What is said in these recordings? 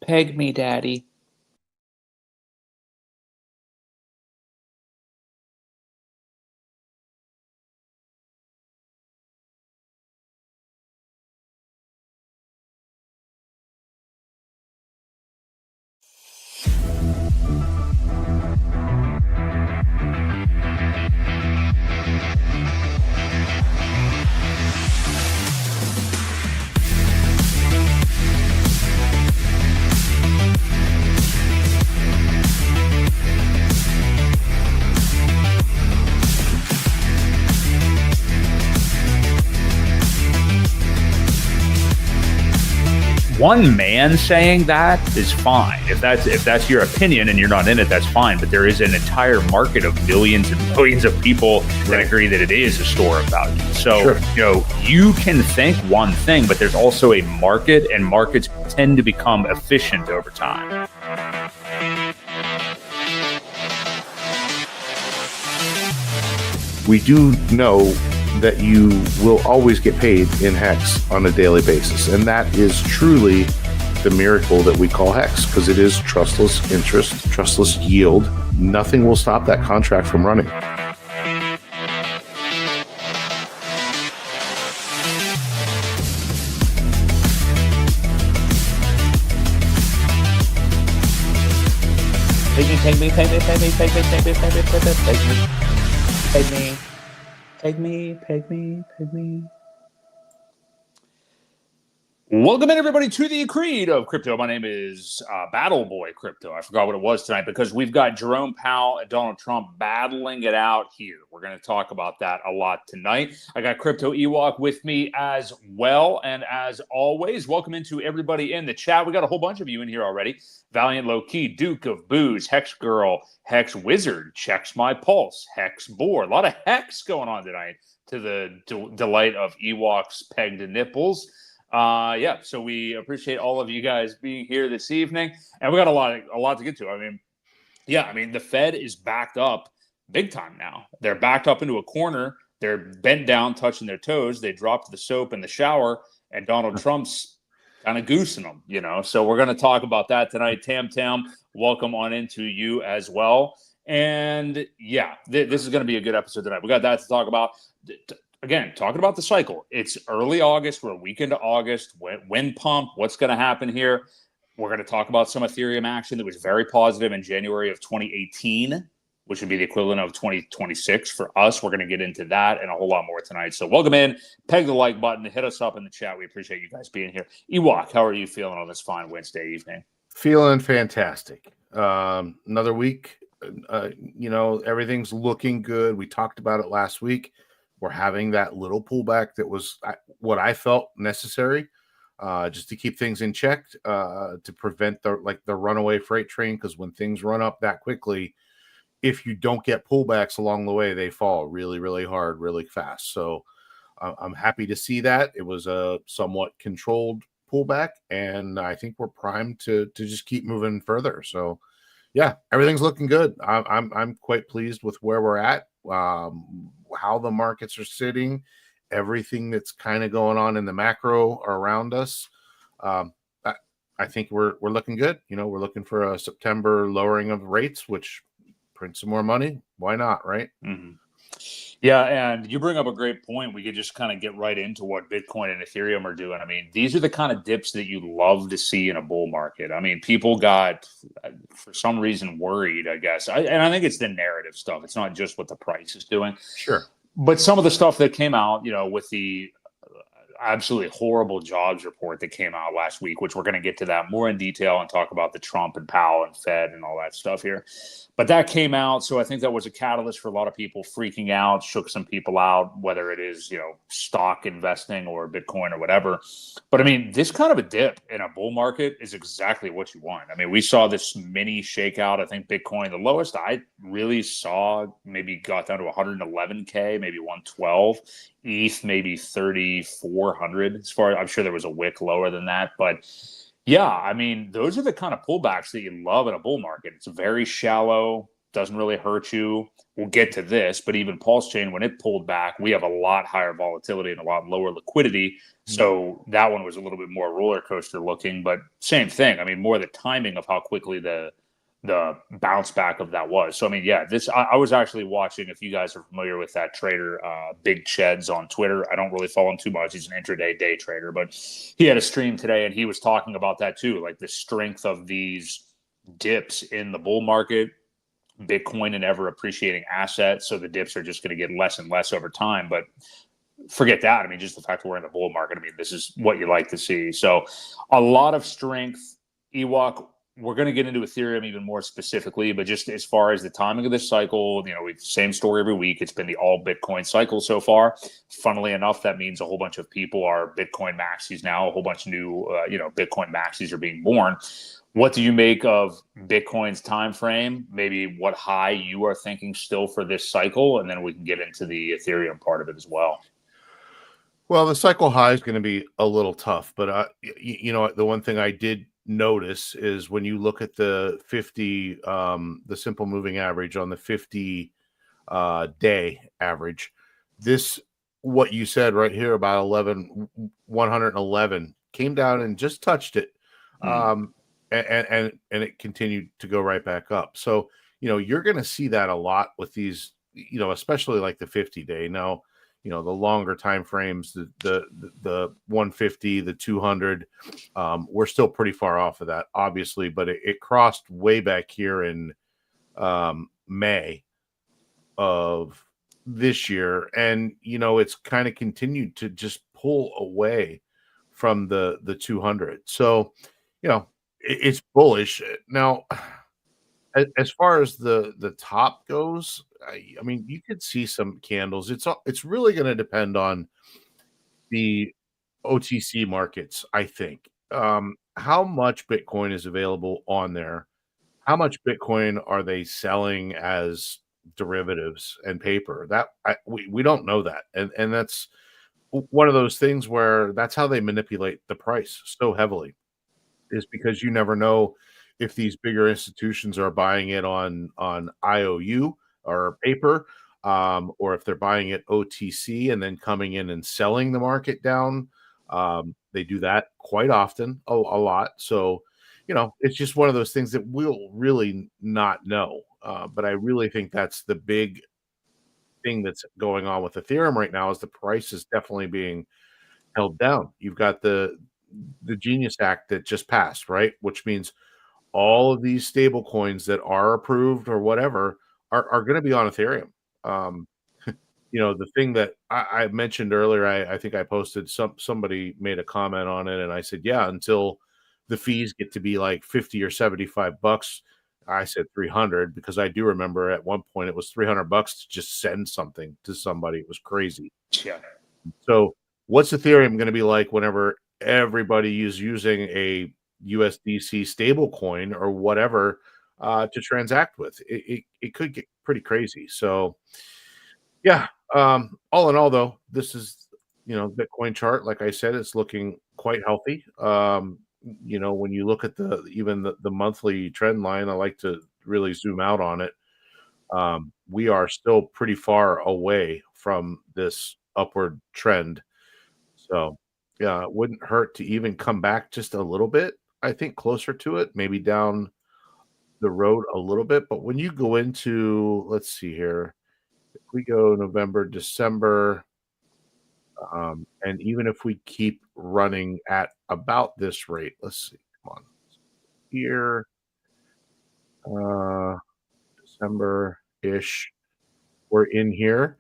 Peg me, daddy. One man saying that is fine. If that's your opinion and you're not in it, that's fine. But there is an entire market of millions and millions of people that agree that it is a store of value. So, you can think one thing, but there's also a market, and markets tend to become efficient over time. We do know that you will always get paid in Hex on a daily basis. And that is truly the miracle that we call Hex, because it is trustless interest, trustless yield. Nothing will stop that contract from running. Peg me. Welcome in, everybody, to the Creed of Crypto. My name is Battle Boy Crypto. I forgot what it was tonight because we've got Jerome Powell and Donald Trump battling it out here. We're going to talk about that a lot tonight. I got Crypto Ewok with me as well. And as always, welcome into everybody in the chat. We got a whole bunch of you in here already. Valiant Low Key, Duke of Booze, Hex Girl, Hex Wizard, Checks My Pulse, Hex Board. A lot of Hex going on tonight to the delight of Ewok's pegged nipples. So we appreciate all of you guys being here this evening, and we got a lot to get to. I mean, the Fed is backed up big time now. They're backed up into a corner. They're bent down, touching their toes. They dropped the soap in the shower, and Donald Trump's kind of goosing them, So we're going to talk about that tonight. Tam, welcome on into you as well. And this is going to be a good episode tonight. We got that to talk about. Again, talking about the cycle. It's early August. We're a week into August. Wind pump. What's going to happen here? We're going to talk about some Ethereum action that was very positive in January of 2018, which would be the equivalent of 2026 for us. We're going to get into that and a whole lot more tonight. So welcome in. Peg the like button. Hit us up in the chat. We appreciate you guys being here. Ewok, how are you feeling on this fine Wednesday evening? Feeling fantastic. Another week. Everything's looking good. We talked about it last week. We're having that little pullback that was what I felt necessary, just to keep things in check, to prevent the runaway freight train. Because when things run up that quickly, if you don't get pullbacks along the way, they fall really, really hard, really fast. So I'm happy to see that. It was a somewhat controlled pullback, and I think we're primed to just keep moving further. So yeah, everything's looking good. I'm quite pleased with where we're at. How the markets are sitting, everything that's kind of going on in the macro around us. I think we're looking good. We're looking for a September lowering of rates, which print some more money. Why not, right? Mm-hmm. Yeah, and you bring up a great point. We could just kind of get right into what Bitcoin and Ethereum are doing. I mean, these are the kind of dips that you love to see in a bull market. I mean, people got, for some reason, worried, I guess. And I think it's the narrative stuff. It's not just what the price is doing. Sure. But some of the stuff that came out, with the absolutely horrible jobs report that came out last week, which we're going to get to that more in detail and talk about the Trump and Powell and Fed and all that stuff here. But that came out, so I think that was a catalyst for a lot of people freaking out, shook some people out, whether it is, stock investing or Bitcoin or whatever. But I mean, this kind of a dip in a bull market is exactly what you want. I mean, we saw this mini shakeout. I think Bitcoin, the lowest I really saw, maybe got down to 111K, maybe 112. ETH maybe 3,400. As far, I'm sure there was a wick lower than that, but yeah, I mean, those are the kind of pullbacks that you love in a bull market. It's very shallow. doesn't really hurt you. We'll get to this, but even Pulse Chain, when it pulled back, we have a lot higher volatility and a lot lower liquidity. So that one was a little bit more roller coaster looking, but same thing. I mean, more the timing of how quickly the bounce back of that was. So I mean, yeah, this I was actually watching. If you guys are familiar with that trader, Big Cheds on Twitter, I don't really follow him too much. He's an intraday day trader, but he had a stream today and he was talking about that too, like the strength of these dips in the bull market. Bitcoin an ever appreciating asset, so the dips are just going to get less and less over time. But forget that. I mean, just the fact that we're in the bull market, I mean, this is what you like to see. So a lot of strength. Ewok, we're going to get into Ethereum even more specifically, but just as far as the timing of this cycle, you know, we've same story every week. It's been the all Bitcoin cycle so far. Funnily enough, that means a whole bunch of people are Bitcoin maxis now. A whole bunch of new, Bitcoin maxis are being born. What do you make of Bitcoin's time frame? Maybe what high you are thinking still for this cycle, and then we can get into the Ethereum part of it as well. Well, the cycle high is going to be a little tough, but the one thing I did notice is when you look at the 50, the simple moving average on the 50 day average, this what you said right here about 111 came down and just touched it. And it continued to go right back up. So, you're going to see that a lot with these, especially like the 50-day. Now, the longer time frames, the 150, the 200, we're still pretty far off of that, obviously, but it crossed way back here in May of this year. And, it's kind of continued to just pull away from the 200. So, it's bullish. Now, as far as the top goes, I mean, you could see some candles. It's really going to depend on the OTC markets, I think. How much Bitcoin is available on there? How much Bitcoin are they selling as derivatives and paper? We don't know that, and that's one of those things where that's how they manipulate the price so heavily, is because you never know if these bigger institutions are buying it on IOU or paper, or if they're buying it OTC and then coming in and selling the market down. They do that quite often, a lot. So, it's just one of those things that we'll really not know. But I really think that's the big thing that's going on with Ethereum right now, is the price is definitely being held down. You've got the Genius Act that just passed, right? Which means all of these stable coins that are approved or whatever are going to be on Ethereum. The thing that I mentioned earlier, I think I posted somebody made a comment on it, and I said, yeah, until the fees get to be like 50 or 75 bucks. I said 300 because I do remember at one point it was 300 bucks to just send something to somebody. It was crazy. Yeah. So what's Ethereum going to be like whenever everybody is using a USDC stable coin or whatever to transact with? It could get pretty crazy. So yeah, all in all, though, this is, Bitcoin chart, like I said, it's looking quite healthy. When you look at even the monthly trend line, I like to really zoom out on it. We are still pretty far away from this upward trend. So yeah, it wouldn't hurt to even come back just a little bit. I think closer to it, maybe down the road a little bit. But when you go into, let's see here, if we go November, December, and even if we keep running at about this rate, let's see, come on, here, December-ish, we're in here.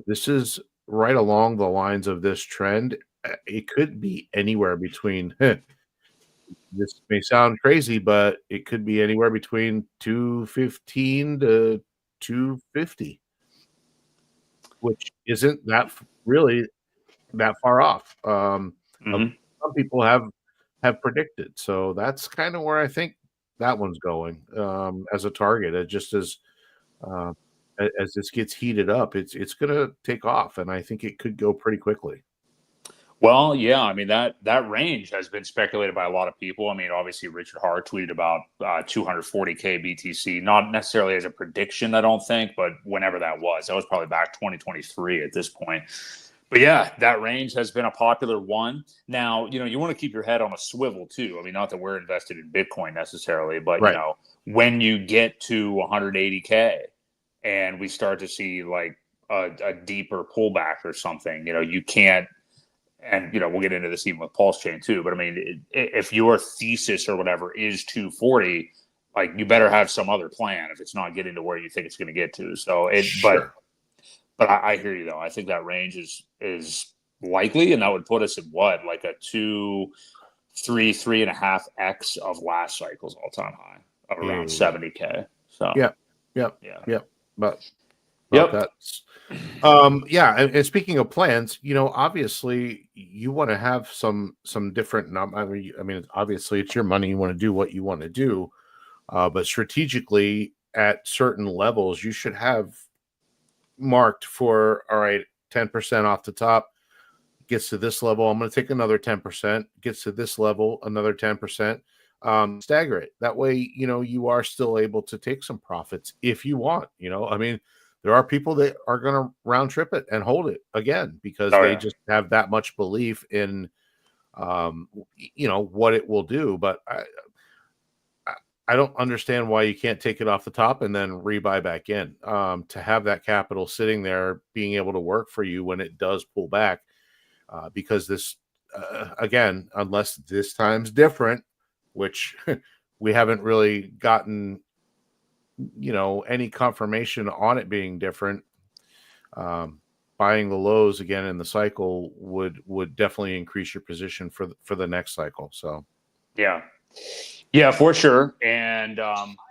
This is right along the lines of this trend. It could be anywhere between, this may sound crazy, but it could be anywhere between 215 to 250, which isn't that really that far off. Some people have predicted. So that's kind of where I think that one's going as a target. It just as this gets heated up, it's going to take off, and I think it could go pretty quickly. Well, yeah, I mean that range has been speculated by a lot of people. I mean, obviously Richard Hart tweeted about 240K BTC, not necessarily as a prediction, I don't think, but whenever that was probably back 2023 at this point. But yeah, that range has been a popular one. Now, you want to keep your head on a swivel too. I mean, not that we're invested in Bitcoin necessarily, but Right. when you get to 180K and we start to see like a deeper pullback or something, you can't. And we'll get into this even with Pulse Chain too. But I mean, if your thesis or whatever is 240, like you better have some other plan if it's not getting to where you think it's going to get to. So Sure. but I hear you though. I think that range is likely, and that would put us at what, like a 3.5x of last cycle's all time high of around 70K. So yeah. But yep. that's yeah. And speaking of plans, obviously you want to have some different. I mean, obviously it's your money. You want to do what you want to do, but strategically at certain levels, you should have marked for, all right, 10% off the top. Gets to this level, I'm going to take another 10%. Gets to this level, another 10%. Stagger it. That way, you are still able to take some profits if you want. I mean, there are people that are going to round trip it and hold it again because they just have that much belief in, what it will do. But I don't understand why you can't take it off the top and then rebuy back in. To have that capital sitting there, being able to work for you when it does pull back. Because this, again, unless this time's different, which we haven't really gotten, any confirmation on it being different. Buying the lows again in the cycle would definitely increase your position for the next cycle. So, yeah, for sure. And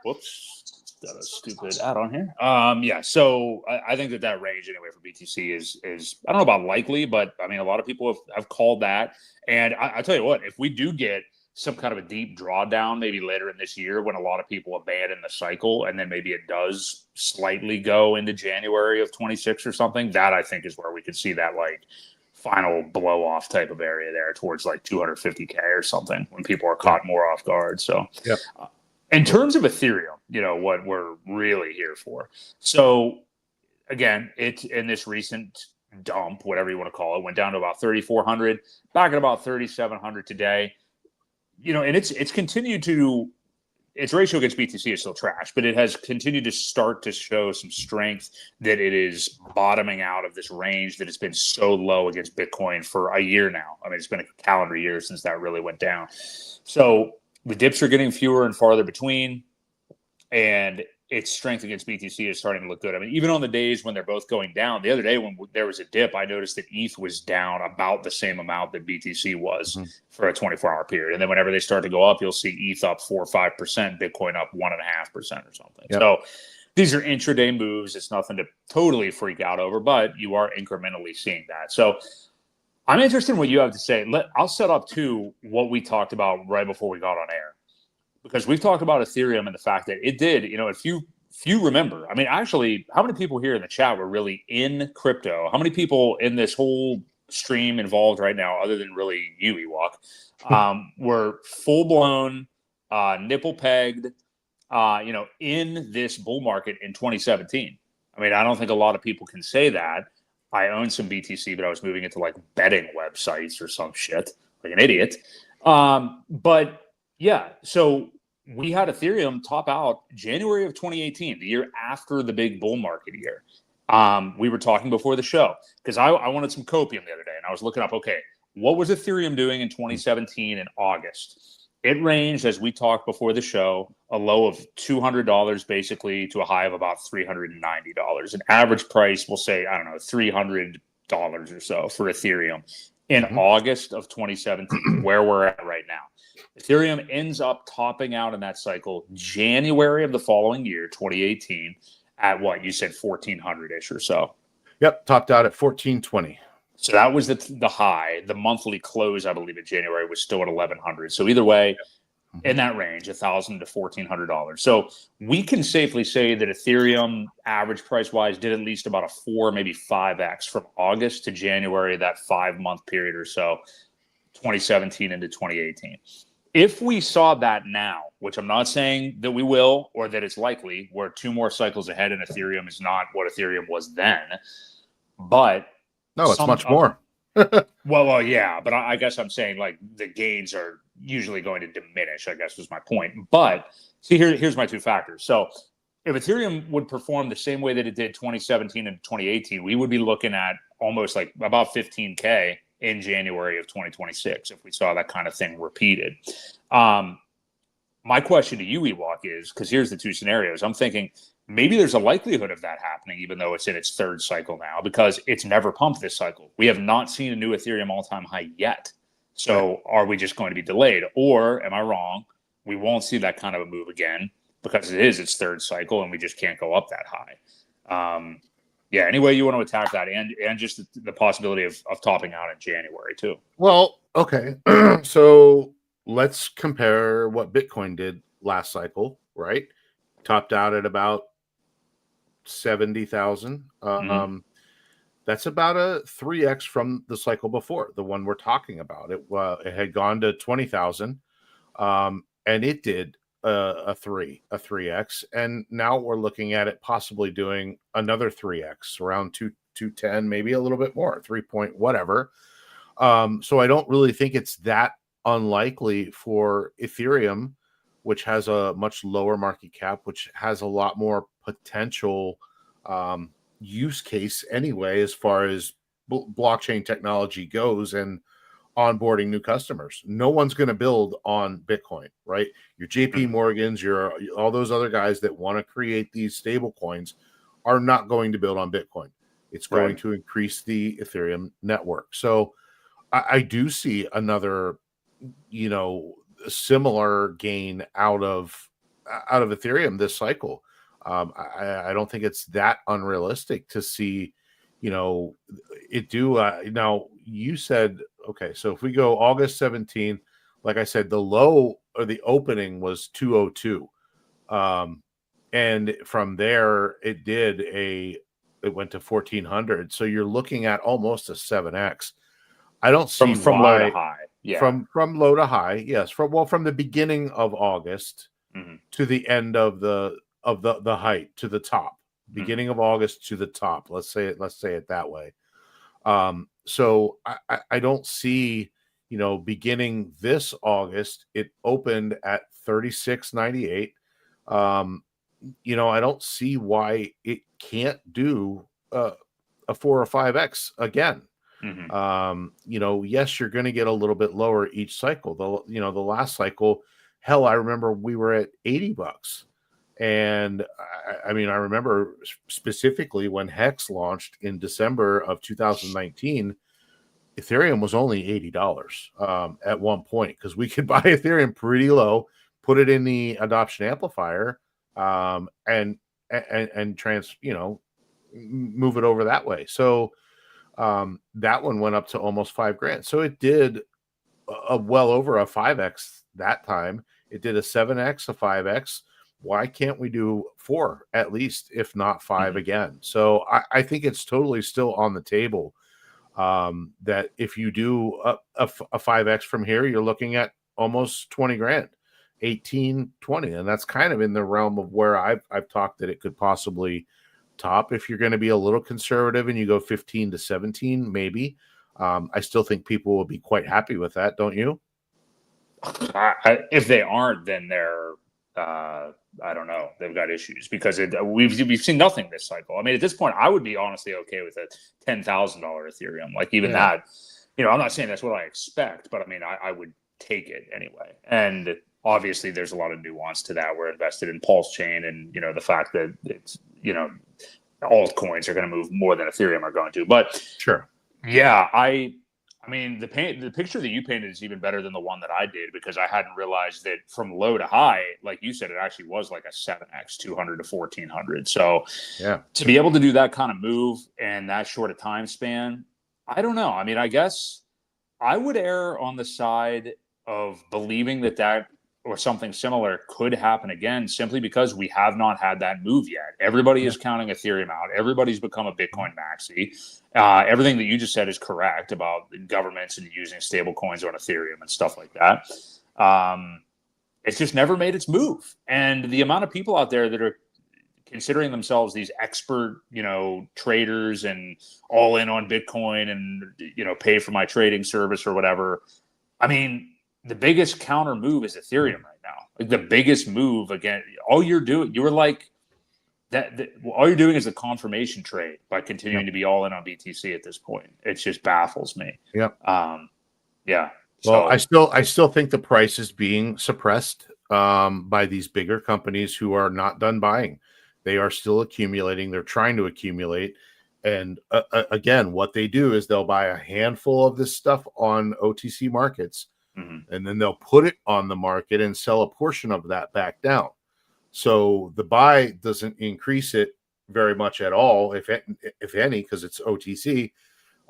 whoops, got a stupid ad on here. Yeah, so I think that range anyway for BTC is I don't know about likely, but I mean a lot of people have called that. And I tell you what, if we do get some kind of a deep drawdown maybe later in this year when a lot of people abandon the cycle and then maybe it does slightly go into January of 26 or something, that I think is where we could see that like final blow off type of area there towards like 250K or something when people are caught more off guard. So in terms of Ethereum, what we're really here for. So again, it's in this recent dump, whatever you want to call it, went down to about 3,400, back at about 3,700 today. And it's continued to, its ratio against BTC is still trash, but it has continued to start to show some strength that it is bottoming out of this range that has been so low against Bitcoin for a year now. I mean, it's been a calendar year since that really went down. So the dips are getting fewer and farther between, and its strength against BTC is starting to look good. I mean, even on the days when they're both going down, the other day when there was a dip, I noticed that ETH was down about the same amount that BTC was for a 24-hour period. And then whenever they start to go up, you'll see ETH up 4 or 5%, Bitcoin up 1.5% or something. Yep. So these are intraday moves. It's nothing to totally freak out over, but you are incrementally seeing that. So I'm interested in what you have to say. I'll set up to what we talked about right before we got on air. Because we've talked about Ethereum and the fact that it did, if you remember, I mean, actually, how many people here in the chat were really in crypto? How many people in this whole stream involved right now, other than really you, Ewok, were full-blown, nipple-pegged, in this bull market in 2017? I mean, I don't think a lot of people can say that. I owned some BTC, but I was moving into like betting websites or some shit, like an idiot. But yeah, so we had Ethereum top out January of 2018, the year after the big bull market year. We were talking before the show because I wanted some copium the other day, and I was looking up, okay, what was Ethereum doing in 2017 in August? It ranged, as we talked before the show, a low of $200 basically to a high of about $390. An average price, we'll say, I don't know, $300 or so for Ethereum in August of 2017, where we're at right now. Ethereum ends up topping out in that cycle January of the following year, 2018, at what you said, 1,400-ish or so. Yep, topped out at 1,420. So that was the high. The monthly close, I believe, in January was still at 1,100. So either way, in that range, $1,000 to $1,400. So we can safely say that Ethereum, average price wise, did at least about a 4, maybe 5x from August to January, that 5-month period or so, 2017 into 2018. If we saw that now, which I'm not saying that we will or that it's likely, we're 2 more cycles ahead and Ethereum is not what Ethereum was then, but no, it's much more. Well, yeah, but I guess I'm saying like the gains are usually going to diminish, I guess was my point. But see, here's my 2 factors. So if Ethereum would perform the same way that it did 2017 and 2018, we would be looking at almost like about 15K in January of 2026 if we saw that kind of thing repeated. My question to you, Ewok, is because here's the 2 scenarios. I'm thinking maybe there's a likelihood of that happening, even though it's in its 3rd cycle now, because it's never pumped this cycle. We have not seen a new Ethereum all-time high yet. So are we just going to be delayed? Or am I wrong? We won't see that kind of a move again because it is its 3rd cycle and we just can't go up that high. Yeah, any way you want to attack that and just the possibility of topping out in January too. Well, okay. So let's compare what Bitcoin did last cycle, right? Topped out at about 70,000. That's about a 3x from the cycle before, the one we're talking about. It had gone to 20,000, and it did a 3x, and now we're looking at it possibly doing another 3x, around 210, maybe a little bit more, 3 point whatever. So I don't really think it's that unlikely for Ethereum, which has a much lower market cap, which has a lot more potential use case anyway, as far as blockchain technology goes and onboarding new customers. No one's going to build on Bitcoin, right? Your JP Morgans, all those other guys that want to create these stable coins are not going to build on Bitcoin. It's going to increase the Ethereum network. So I do see another, similar gain out of Ethereum this cycle. I don't think it's that unrealistic to see, it do. Now you said, okay, so if we go August 17, like I said, the low or the opening was 202. And from there it went to 1400. So you're looking at almost a 7x. I don't see from why, low to high. Yeah. From low to high. Yes. From the beginning of August to the end of the height, to the top, beginning of August to the top. Let's say it that way. So I don't see, beginning this August, it opened at 36.98. I don't see why it can't do a 4 or 5x again. Yes, you're going to get a little bit lower each cycle. The last cycle, hell, I remember we were at $80. And I remember specifically when Hex launched in December of 2019, Ethereum was only $80 at one point, because we could buy Ethereum pretty low, put it in the adoption amplifier, and move it over that way. So that one went up to almost $5,000. So it did well over a 5x that time. It did a 7x, a 5x. Why can't we do 4 at least, if not 5 again? So I think it's totally still on the table, that if you do a 5x from here, you're looking at almost $20,000, 18, 20. And that's kind of in the realm of where I've talked that it could possibly top. If you're going to be a little conservative and you go 15 to 17, maybe. I still think people will be quite happy with that, don't you? If they aren't, then they're I don't know. They've got issues, because we've seen nothing this cycle. I mean, at this point, I would be honestly okay with a $10,000 Ethereum. Like even that, I'm not saying that's what I expect, but I mean, I would take it anyway. And obviously, there's a lot of nuance to that. We're invested in Pulse Chain, and the fact that it's altcoins are going to move more than Ethereum are going to. But sure, yeah, I mean, the picture that you painted is even better than the one that I did, because I hadn't realized that from low to high, like you said, it actually was like a 7x, 200 to 1400. So yeah, to be able to do that kind of move and that short a time span, I don't know. I mean, I guess I would err on the side of believing that or something similar could happen again, simply because we have not had that move yet. Everybody is counting Ethereum out. Everybody's become a Bitcoin maxi. Everything that you just said is correct about governments and using stable coins on Ethereum and stuff like that. It's just never made its move. And the amount of people out there that are considering themselves these expert, traders and all in on Bitcoin and, pay for my trading service or whatever. I mean, the biggest counter move is Ethereum right now. Like the biggest move again. All you're doing is the confirmation trade by continuing to be all in on BTC at this point. It just baffles me. Yep. Yeah. Well, I still think the price is being suppressed by these bigger companies who are not done buying. They are still accumulating. They're trying to accumulate. And again, what they do is they'll buy a handful of this stuff on OTC markets, and then they'll put it on the market and sell a portion of that back down. So the buy doesn't increase it very much at all, if any, because it's OTC.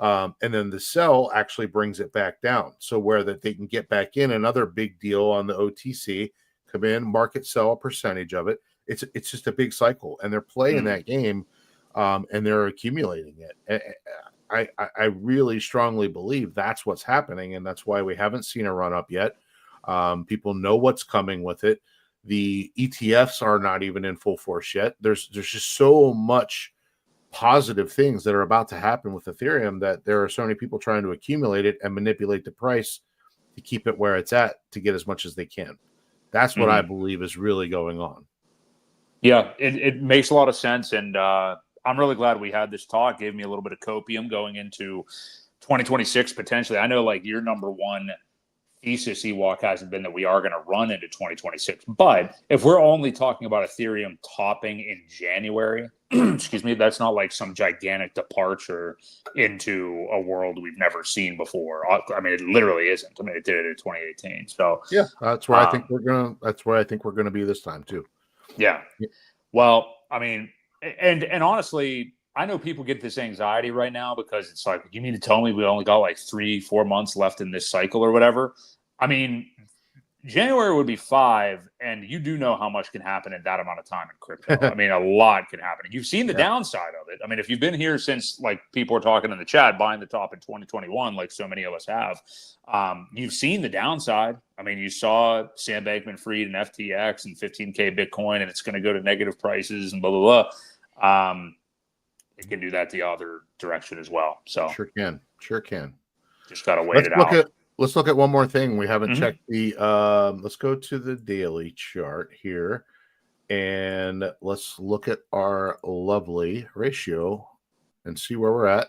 And then the sell actually brings it back down. So where that they can get back in another big deal on the OTC, come in, market sell a percentage of it. It's just a big cycle, and they're playing that game, and they're accumulating it. I really strongly believe that's what's happening, and that's why we haven't seen a run up yet. People know what's coming with it. The ETFs are not even in full force yet. There's just so much positive things that are about to happen with Ethereum that there are so many people trying to accumulate it and manipulate the price to keep it where it's at to get as much as they can. That's what I believe is really going on. Yeah, it makes a lot of sense. And I'm really glad we had this talk. Gave me a little bit of copium going into 2026 potentially. I know like your number one thesis, Ewok, hasn't been that we are going to run into 2026. But if we're only talking about Ethereum topping in January, excuse me, that's not like some gigantic departure into a world we've never seen before. I mean, it literally isn't. I mean, it did it in 2018. So yeah, that's where I think we're gonna be this time too. Yeah. Well, I mean, and honestly, I know people get this anxiety right now because it's like, you mean to tell me we only got like 3-4 months left in this cycle or whatever? I mean, January would be 5, and you do know how much can happen in that amount of time in crypto. I mean, a lot can happen. You've seen the downside of it. I mean, if you've been here since like people were talking in the chat, buying the top in 2021, like so many of us have, you've seen the downside. I mean, you saw Sam Bankman-Fried and FTX and 15K Bitcoin, and it's going to go to negative prices and blah, blah, blah. It can do that the other direction as well. So sure can. Just got to wait it out. Let's look at one more thing. We haven't checked the let's go to the daily chart here, and let's look at our lovely ratio and see where we're at.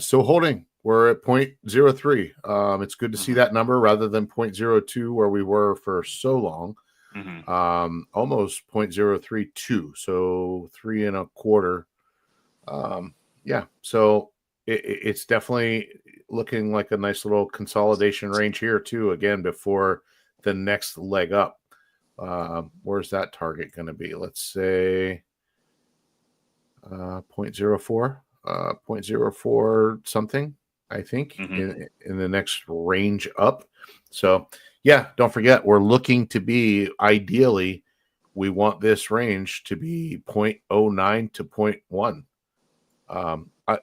Still holding. We're at 0.03. It's good to see that number rather than 0.02 where we were for so long. Almost 0.032, so 3 1/4. Yeah, so it's definitely looking like a nice little consolidation range here too, again, before the next leg up. Where's that target going to be? Let's say 0.04, 0.04 something, I think, in the next range up. So yeah, don't forget, we're looking to be, ideally, we want this range to be 0.09 to 0.1.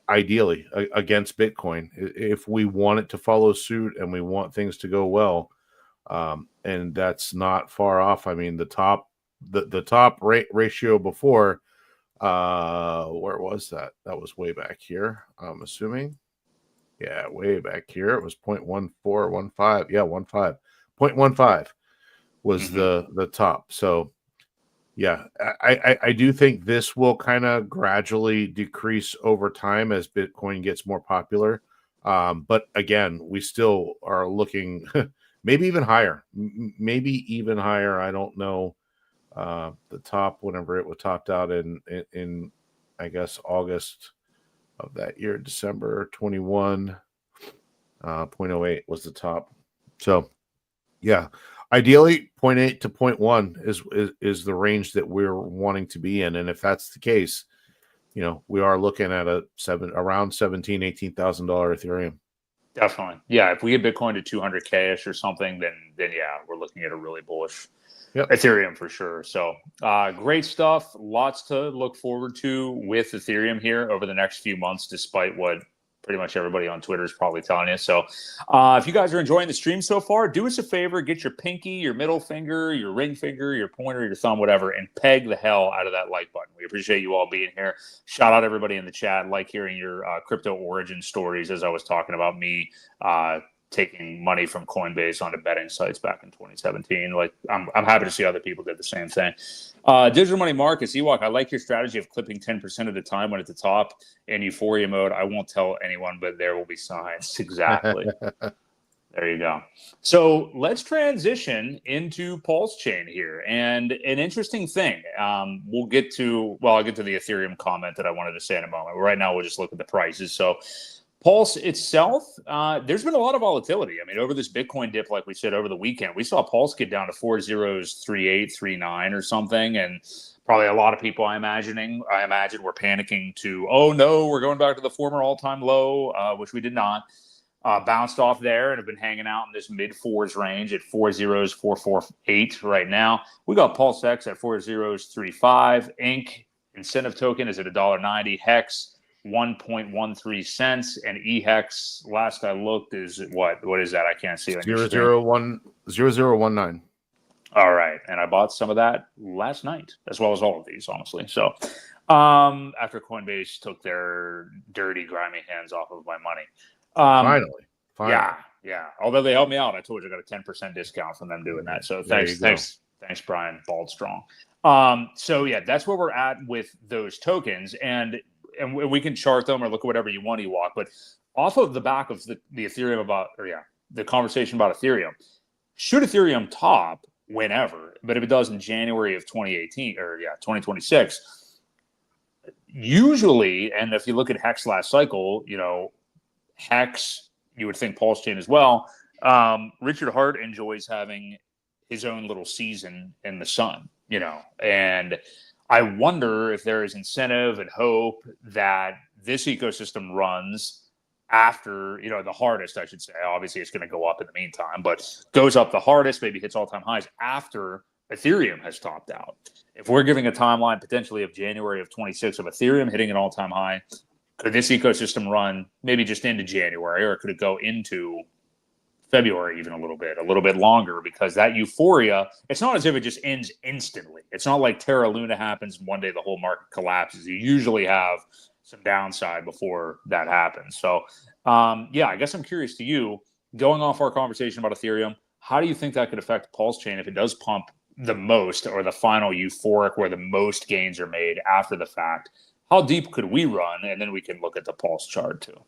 Ideally against Bitcoin, if we want it to follow suit and we want things to go well, and that's not far off. I mean, the top ratio before, where was that? That was way back here, I'm assuming. Yeah, way back here. It was 0.1415. Yeah, 0.15 was the top. So yeah, I do think this will kind of gradually decrease over time as Bitcoin gets more popular. But again, we still are looking maybe even higher. I don't know. The top, whenever it was topped out in I guess August of that year, December 21, 0.08 was the top. So yeah. Ideally, 0.8 to 0.1 is the range that we're wanting to be in, and if that's the case, we are looking at around $17,000-$18,000 Ethereum. Definitely. Yeah. If we get Bitcoin to 200K-ish or something, then yeah, we're looking at a really bullish Ethereum for sure. So great stuff. Lots to look forward to with Ethereum here over the next few months, despite what pretty much everybody on Twitter is probably telling you. So if you guys are enjoying the stream so far, do us a favor, get your pinky, your middle finger, your ring finger, your pointer, your thumb, whatever, and peg the hell out of that like button. We appreciate you all being here. Shout out everybody in the chat. Like hearing your crypto origin stories, as I was talking about me taking money from Coinbase onto betting sites back in 2017. Like I'm happy to see other people did the same thing. Digital Money Marcus, Ewok, I like your strategy of clipping 10% of the time when at the top in euphoria mode. I won't tell anyone, but there will be signs. Exactly. There you go. So let's transition into Pulse Chain here. And an interesting thing, I'll get to the Ethereum comment that I wanted to say in a moment. Right now, we'll just look at the prices. So Pulse itself, there's been a lot of volatility. I mean, over this Bitcoin dip, like we said, over the weekend, we saw Pulse get down to 4038, 39 or something. And probably a lot of people, I imagine, were panicking to, oh, no, we're going back to the former all-time low, which we did not. Bounced off there and have been hanging out in this mid-fours range at 40448 right now. We got Pulse X at 4035. Inc. incentive token is at $1.90. Hex 1.13 cents, and eHex last I looked is what is that? I can't see it. 0019. All right, and I bought some of that last night as well as all of these, honestly. So after Coinbase took their dirty, grimy hands off of my money. Finally. Yeah. Although they helped me out, I told you I got a 10% discount from them doing that. So thanks, Brian Baldstrong. So yeah, that's where we're at with those tokens, and we can chart them or look at whatever you want, Ewok. But off of the back of the Ethereum the conversation about Ethereum, should Ethereum top whenever? But if it does in January of 2026, usually, and if you look at Hex last cycle, Hex, you would think Pulse Chain as well. Richard Hart enjoys having his own little season in the sun, and I wonder if there is incentive and hope that this ecosystem runs after, the hardest, I should say. Obviously, it's going to go up in the meantime, but goes up the hardest, maybe hits all-time highs after Ethereum has topped out. If we're giving a timeline potentially of January of 26 of Ethereum hitting an all-time high, could this ecosystem run maybe just into January, or could it go into February even a little bit longer? Because that euphoria, it's not as if it just ends instantly. It's not like Terra Luna happens and one day the whole market collapses. You usually have some downside before that happens. So, I guess I'm curious to you, going off our conversation about Ethereum, how do you think that could affect Pulse Chain if it does pump the most, or the final euphoric where the most gains are made after the fact? How deep could we run? And then we can look at the Pulse chart too.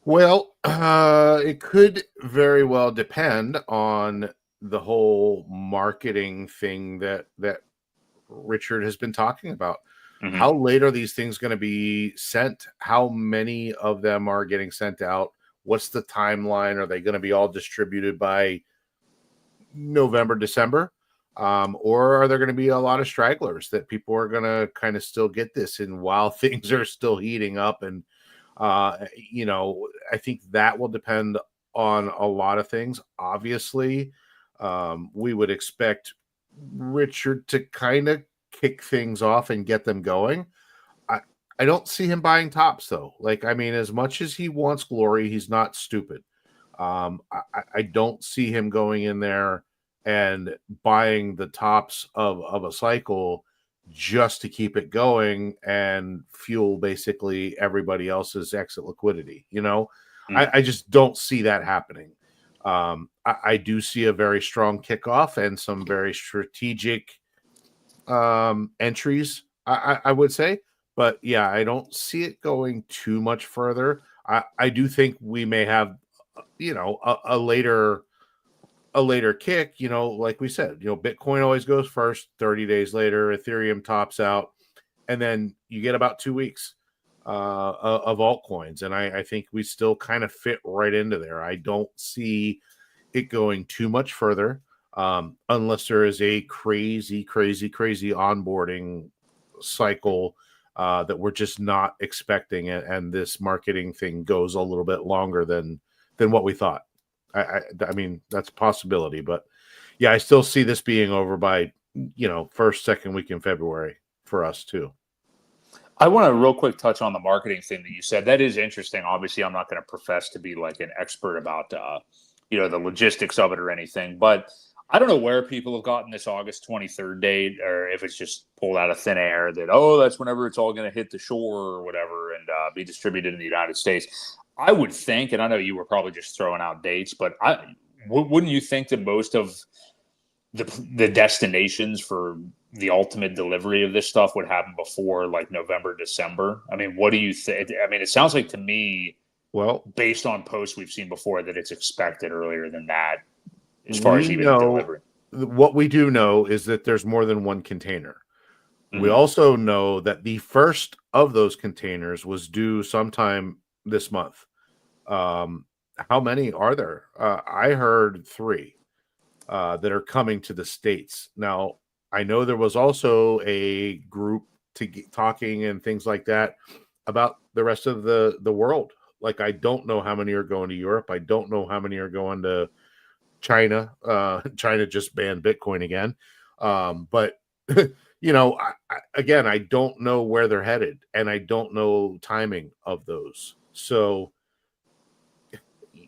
Well, it could very well depend on the whole marketing thing that Richard has been talking about. Mm-hmm. How late are these things going to be sent? How many of them are getting sent out? What's the timeline? Are they going to be all distributed by November, December? Or are there going to be a lot of stragglers that people are going to kind of still get this in while things are still heating up? And I think that will depend on a lot of things. Obviously, we would expect Richard to kind of kick things off and get them going. I don't see him buying tops though. As much as he wants glory, he's not stupid. I don't see him going in there and buying the tops of a cycle just to keep it going and fuel basically everybody else's exit liquidity. I just don't see that happening. I do see a very strong kickoff and some very strategic entries, I would say. But yeah, I don't see it going too much further. I do think we may have, a later kick, like we said, Bitcoin always goes first, 30 days later, Ethereum tops out, and then you get about 2 weeks of altcoins. And I think we still kind of fit right into there. I don't see it going too much further unless there is a crazy onboarding cycle that we're just not expecting, and this marketing thing goes a little bit longer than what we thought. I mean, that's a possibility, but yeah, I still see this being over by, first, second week in February for us too. I want to real quick touch on the marketing thing that you said. That is interesting. Obviously, I'm not going to profess to be like an expert about, the logistics of it or anything, but I don't know where people have gotten this August 23rd date, or if it's just pulled out of thin air that, that's whenever it's all going to hit the shore or whatever and be distributed in the United States. I would think, and I know you were probably just throwing out dates, but wouldn't you think that most of the destinations for the ultimate delivery of this stuff would happen before like November, December? I mean, what do you think? I mean, it sounds like to me, well, based on posts we've seen before, that it's expected earlier than that as far as even delivery. What we do know is that there's more than one container. Mm-hmm. We also know that the first of those containers was due sometime this month. How many are there? I heard 3 that are coming to the States. Now, I know there was also a group talking and things like that about the rest of the world. Like, I don't know how many are going to Europe. I don't know how many are going to China. China just banned Bitcoin again. But, I don't know where they're headed, and I don't know timing of those. So,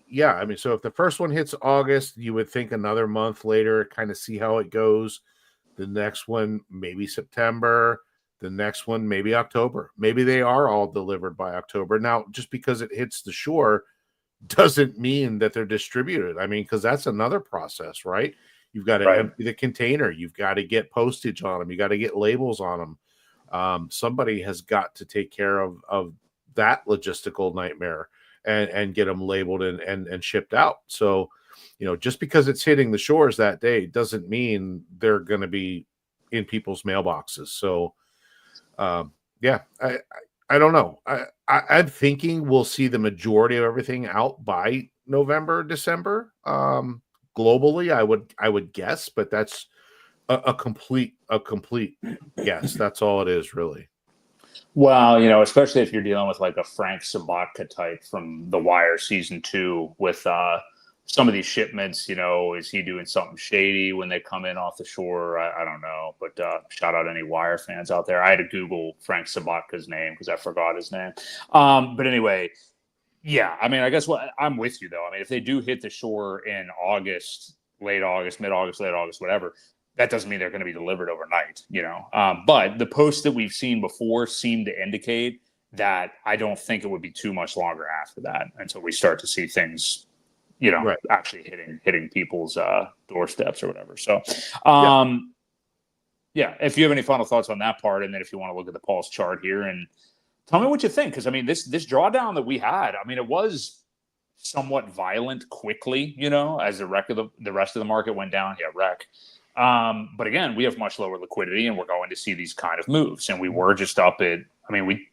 yeah, I mean, so if the first one hits August, you would think another month later, kind of see how it goes. The next one, maybe September. The next one, maybe October. Maybe they are all delivered by October. Now, just because it hits the shore doesn't mean that they're distributed. I mean, because that's another process, right? You've got to empty the container. You've got to get postage on them. You got to get labels on them. Somebody has got to take care of that logistical nightmare and get them labeled and shipped out. So, just because it's hitting the shores that day doesn't mean they're going to be in people's mailboxes. So, I don't know. I'm thinking we'll see the majority of everything out by November, December. Globally, I would guess, but that's a complete guess. That's all it is, really. Well, especially if you're dealing with like a Frank Sabatka type from The Wire season 2 with some of these shipments, is he doing something shady when they come in off the shore? I don't know, but shout out any Wire fans out there. I had to Google Frank Sabatka's name because I forgot his name. But anyway, yeah, I mean, I guess I'm with you though. I mean, if they do hit the shore in August, late August, mid-August, late August, whatever, that doesn't mean they're going to be delivered overnight, But the posts that we've seen before seem to indicate that I don't think it would be too much longer after that until we start to see things, actually hitting people's doorsteps or whatever. So, if you have any final thoughts on that part, and then if you want to look at the pulse chart here and tell me what you think, because I mean, this drawdown that we had, I mean, it was somewhat violent quickly, as the rest of the market went down. Yeah, wreck. But again, we have much lower liquidity, and we're going to see these kind of moves. And we were just up at, I mean, we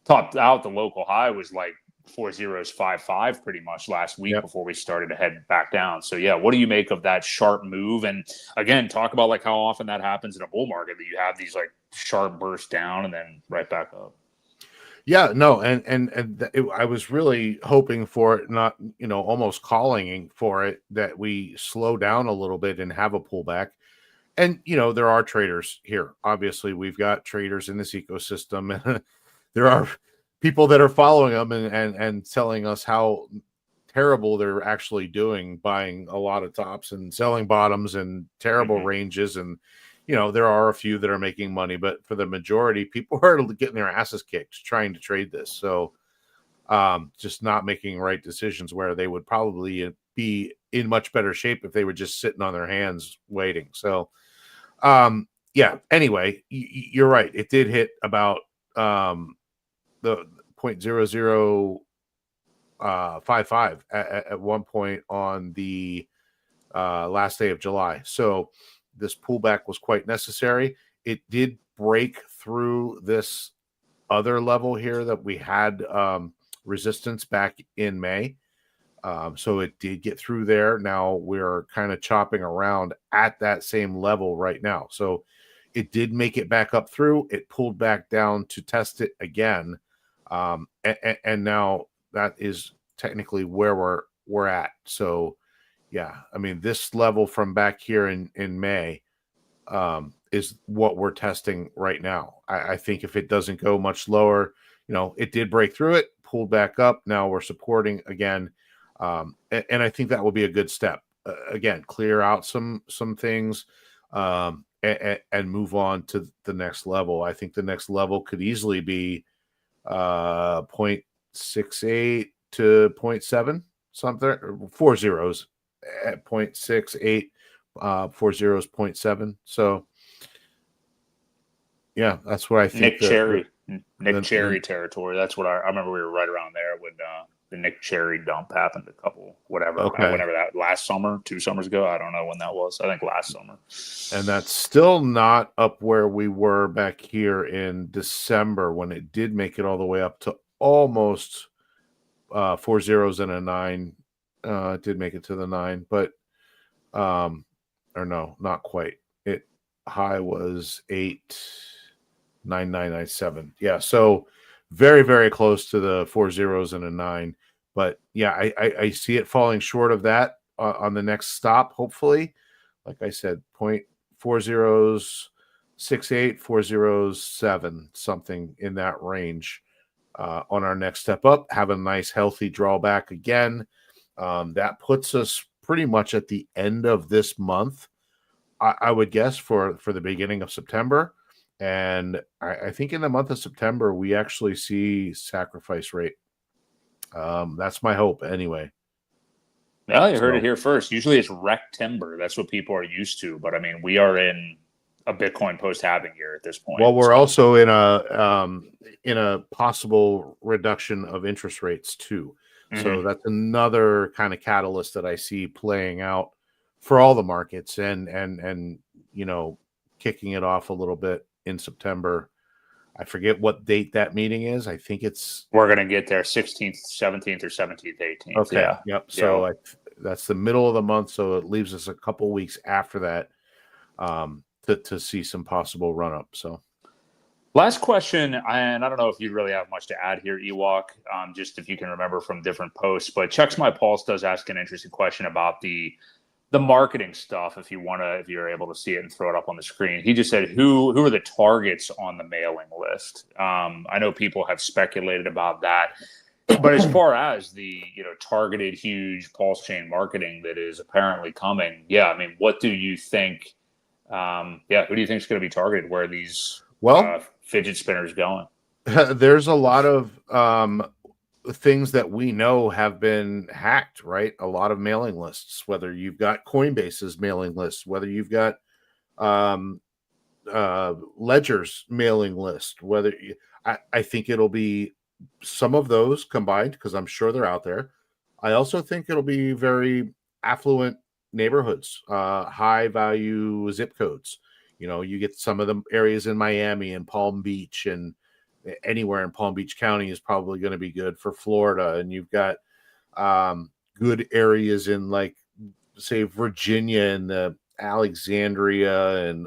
topped out, the local high was like 4.055 pretty much last week before we started to head back down. So yeah, what do you make of that sharp move? And again, talk about like how often that happens in a bull market, that you have these like sharp bursts down and then right back up. Yeah, no, I was really hoping for it, not, almost calling for it, that we slow down a little bit and have a pullback. And, there are traders here. Obviously, we've got traders in this ecosystem, and there are people that are following them and telling us how terrible they're actually doing, buying a lot of tops and selling bottoms and terrible ranges. And, there are a few that are making money, but for the majority, people are getting their asses kicked trying to trade this. So just not making right decisions, where they would probably be in much better shape if they were just sitting on their hands waiting. So, anyway, you're right. It did hit about the 0.0055 at one point on the last day of July. So this pullback was quite necessary. It did break through this other level here that we had resistance back in May. So it did get through there. Now we're kind of chopping around at that same level right now. So, It did make it back up through. It pulled back down to test it again, and now that is technically where we're at. So, yeah, I mean, this level from back here in May is what we're testing right now. I think if it doesn't go much lower, it did break through it, pulled back up. Now we're supporting again, and I think that will be a good step. Again, clear out some things. And move on to the next level. I think the next level could easily be 0.68 to 0.7, something, 4 zeros at 0.68, 4 zeros, 0.7. So, yeah, that's what I think. Nick Cherry territory. That's what I remember. We were right around there when the Nick Cherry dump happened whenever that last summer, 2 summers ago. I don't know when that was. I think last summer. And that's still not up where we were back here in December when it did make it all the way up to almost 4 zeros and a 9. It did make it to the 9, but or no, not quite. It high was 8.9997. Yeah, so very, very close to the 4 zeros and a 9. But yeah, I see it falling short of that on the next stop, hopefully. Like I said, 0.4068, 407, something in that range on our next step up. Have a nice, healthy drawback again. That puts us pretty much at the end of this month, I would guess, for the beginning of September. And I think in the month of September, we actually see sacrifice rate. That's my hope anyway. Yeah, you heard it here first. Usually it's rec timber. That's what people are used to. But I mean, we are in a Bitcoin post-halving year at this point. Well, we're also in a possible reduction of interest rates too. Mm-hmm. So that's another kind of catalyst that I see playing out for all the markets and kicking it off a little bit in September. I forget what date that meeting is. I think we're going to get there 16th, 17th, or 17th, 18th. Okay. Yeah. Yep. So that's the middle of the month. So it leaves us a couple weeks after that to see some possible run up. So last question, and I don't know if you really have much to add here, Ewok, just if you can remember from different posts, but Chuck's My Pulse does ask an interesting question about the marketing stuff, if you're able to see it and throw it up on the screen. He just said, who are the targets on the mailing list? I know people have speculated about that, but as far as the targeted huge pulse chain marketing that is apparently coming, I mean, what do you think? Who do you think is going to be targeted? Where are these fidget spinners going? There's a lot of things that we know have been hacked, right? A lot of mailing lists, whether you've got Coinbase's mailing list, whether you've got Ledger's mailing list, I think it'll be some of those combined because I'm sure they're out there. I also think it'll be very affluent neighborhoods, high value zip codes. You get some of the areas in Miami and Palm Beach, and anywhere in Palm Beach County is probably going to be good for Florida. And you've got good areas in, like, say, Virginia and Alexandria and,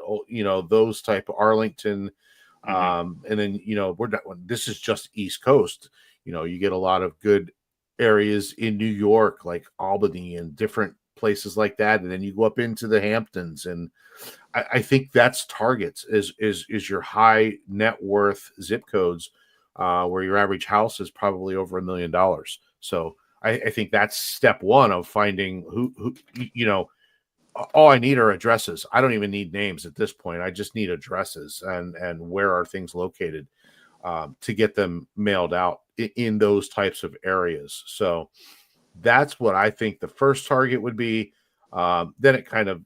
those type of Arlington. And then, this is just East Coast. You get a lot of good areas in New York, like Albany and different places like that. And then you go up into the Hamptons, and I think that's targets is your high net worth zip codes, where your average house is probably over $1 million. So I think that's step one of finding who all I need are addresses. I don't even need names at this point. I just need addresses and where are things located to get them mailed out in those types of areas. So that's what I think the first target would be. Then it kind of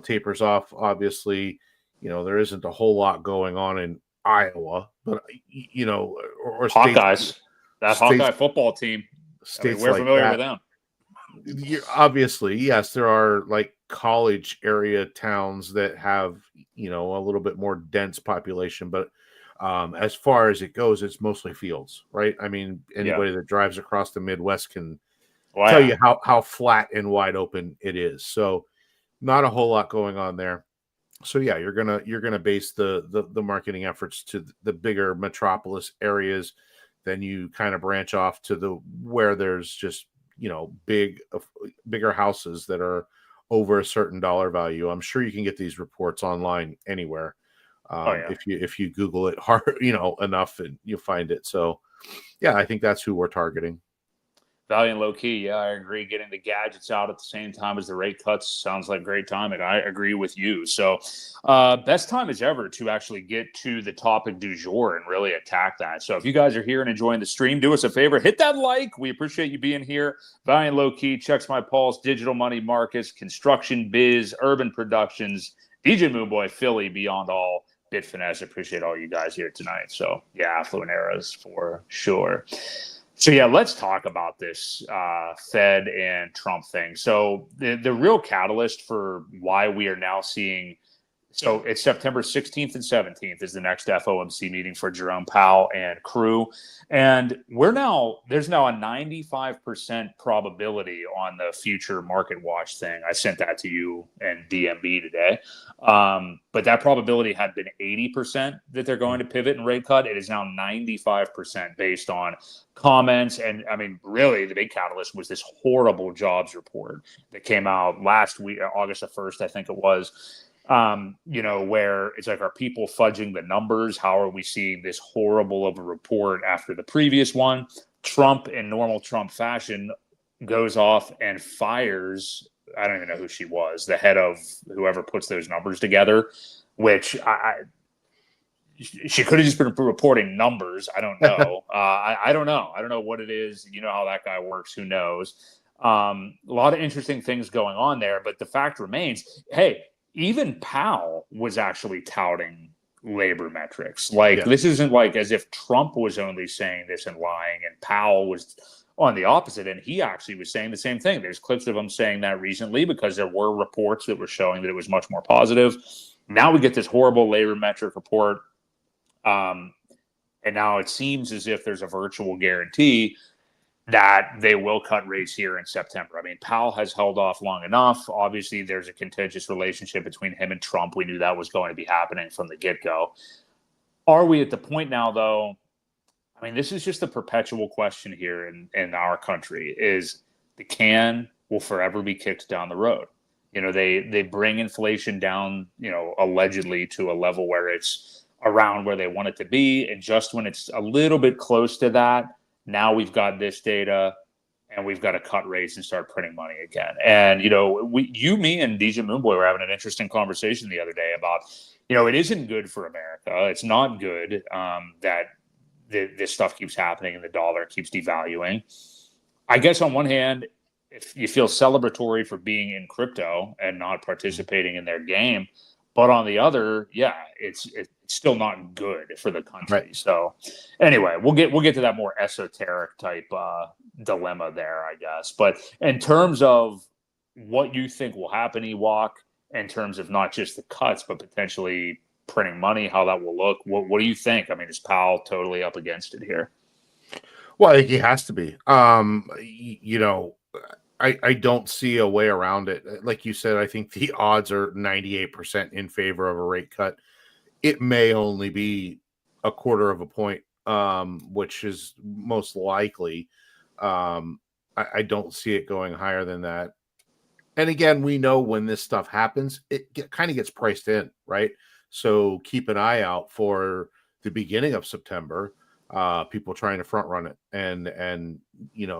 tapers off. Obviously, there isn't a whole lot going on in Iowa, but or Hawkeyes, that Hawkeye football team. We're like familiar with them. Obviously, yes, there are like college area towns that have a little bit more dense population, but as far as it goes, it's mostly fields, right? I mean, anybody that drives across the Midwest can tell you how flat and wide open it is. So not a whole lot going on there. So yeah, you're gonna base the marketing efforts to the bigger metropolis areas. Then you kind of branch off to the where there's just bigger houses that are over a certain dollar value. I'm sure you can get these reports online anywhere. Oh yeah. If you Google it hard, enough, and you'll find it. So yeah, I think that's who we're targeting. Value and low key, yeah, I agree. Getting the gadgets out at the same time as the rate cuts sounds like great timing. I agree with you. So, best time as ever to actually get to the topic du jour and really attack that. So, if you guys are here and enjoying the stream, do us a favor, hit that like. We appreciate you being here. Value and low key, checks my pulse, digital money markets, construction biz, urban productions, DJ Moonboy, Philly, beyond all. Bitfinesse, appreciate all you guys here tonight. So, yeah, affluent eras for sure. So, yeah, let's talk about this Fed and Trump thing. So the real catalyst for why we are now seeing – so it's September 16th and 17th is the next FOMC meeting for Jerome Powell and crew. And there's now a 95% probability on the future market watch thing. I sent that to you and DMB today. But that probability had been 80% that they're going to pivot and rate cut. It is now 95% based on comments. And I mean, really, the big catalyst was this horrible jobs report that came out last week, August the 1st, I think it was. Where it's like, are people fudging the numbers? How are we seeing this horrible of a report after the previous one? Trump, in normal Trump fashion, goes off and fires, I don't even know who she was, the head of whoever puts those numbers together, which she could have just been reporting numbers. I don't know. I don't know. I don't know what it is. You know how that guy works. Who knows? A lot of interesting things going on there. But the fact remains, hey, even Powell was actually touting labor metrics. This isn't like as if Trump was only saying this and lying, and Powell was on the opposite. And he actually was saying the same thing. There's clips of him saying that recently because there were reports that were showing that it was much more positive. Now we get this horrible labor metric report. And now it seems as if there's a virtual guarantee that they will cut rates here in September. I mean, Powell has held off long enough. Obviously, there's a contentious relationship between him and Trump. We knew that was going to be happening from the get-go. Are we at the point now, though? I mean, this is just a perpetual question here in our country, is the can will forever be kicked down the road. They bring inflation down, allegedly to a level where it's around where they want it to be. And just when it's a little bit close to that, now we've got this data and we've got to cut rates and start printing money again. And, me and DJ Moonboy were having an interesting conversation the other day about, it isn't good for America. It's not good that this stuff keeps happening and the dollar keeps devaluing. I guess on one hand, if you feel celebratory for being in crypto and not participating in their game, but on the other, yeah, it's still not good for the country. Right. So anyway, we'll get to that more esoteric type dilemma there, I guess. But in terms of what you think will happen, Ewok, in terms of not just the cuts, but potentially printing money, how that will look, what do you think? I mean, is Powell totally up against it here? Well, I think he has to be. I don't see a way around it. Like you said, I think the odds are 98% in favor of a rate cut. It may only be a quarter of a point, which is most likely. I don't see it going higher than that. And again, we know when this stuff happens, it kind of gets priced in, right? So keep an eye out for the beginning of September, people trying to front run it, and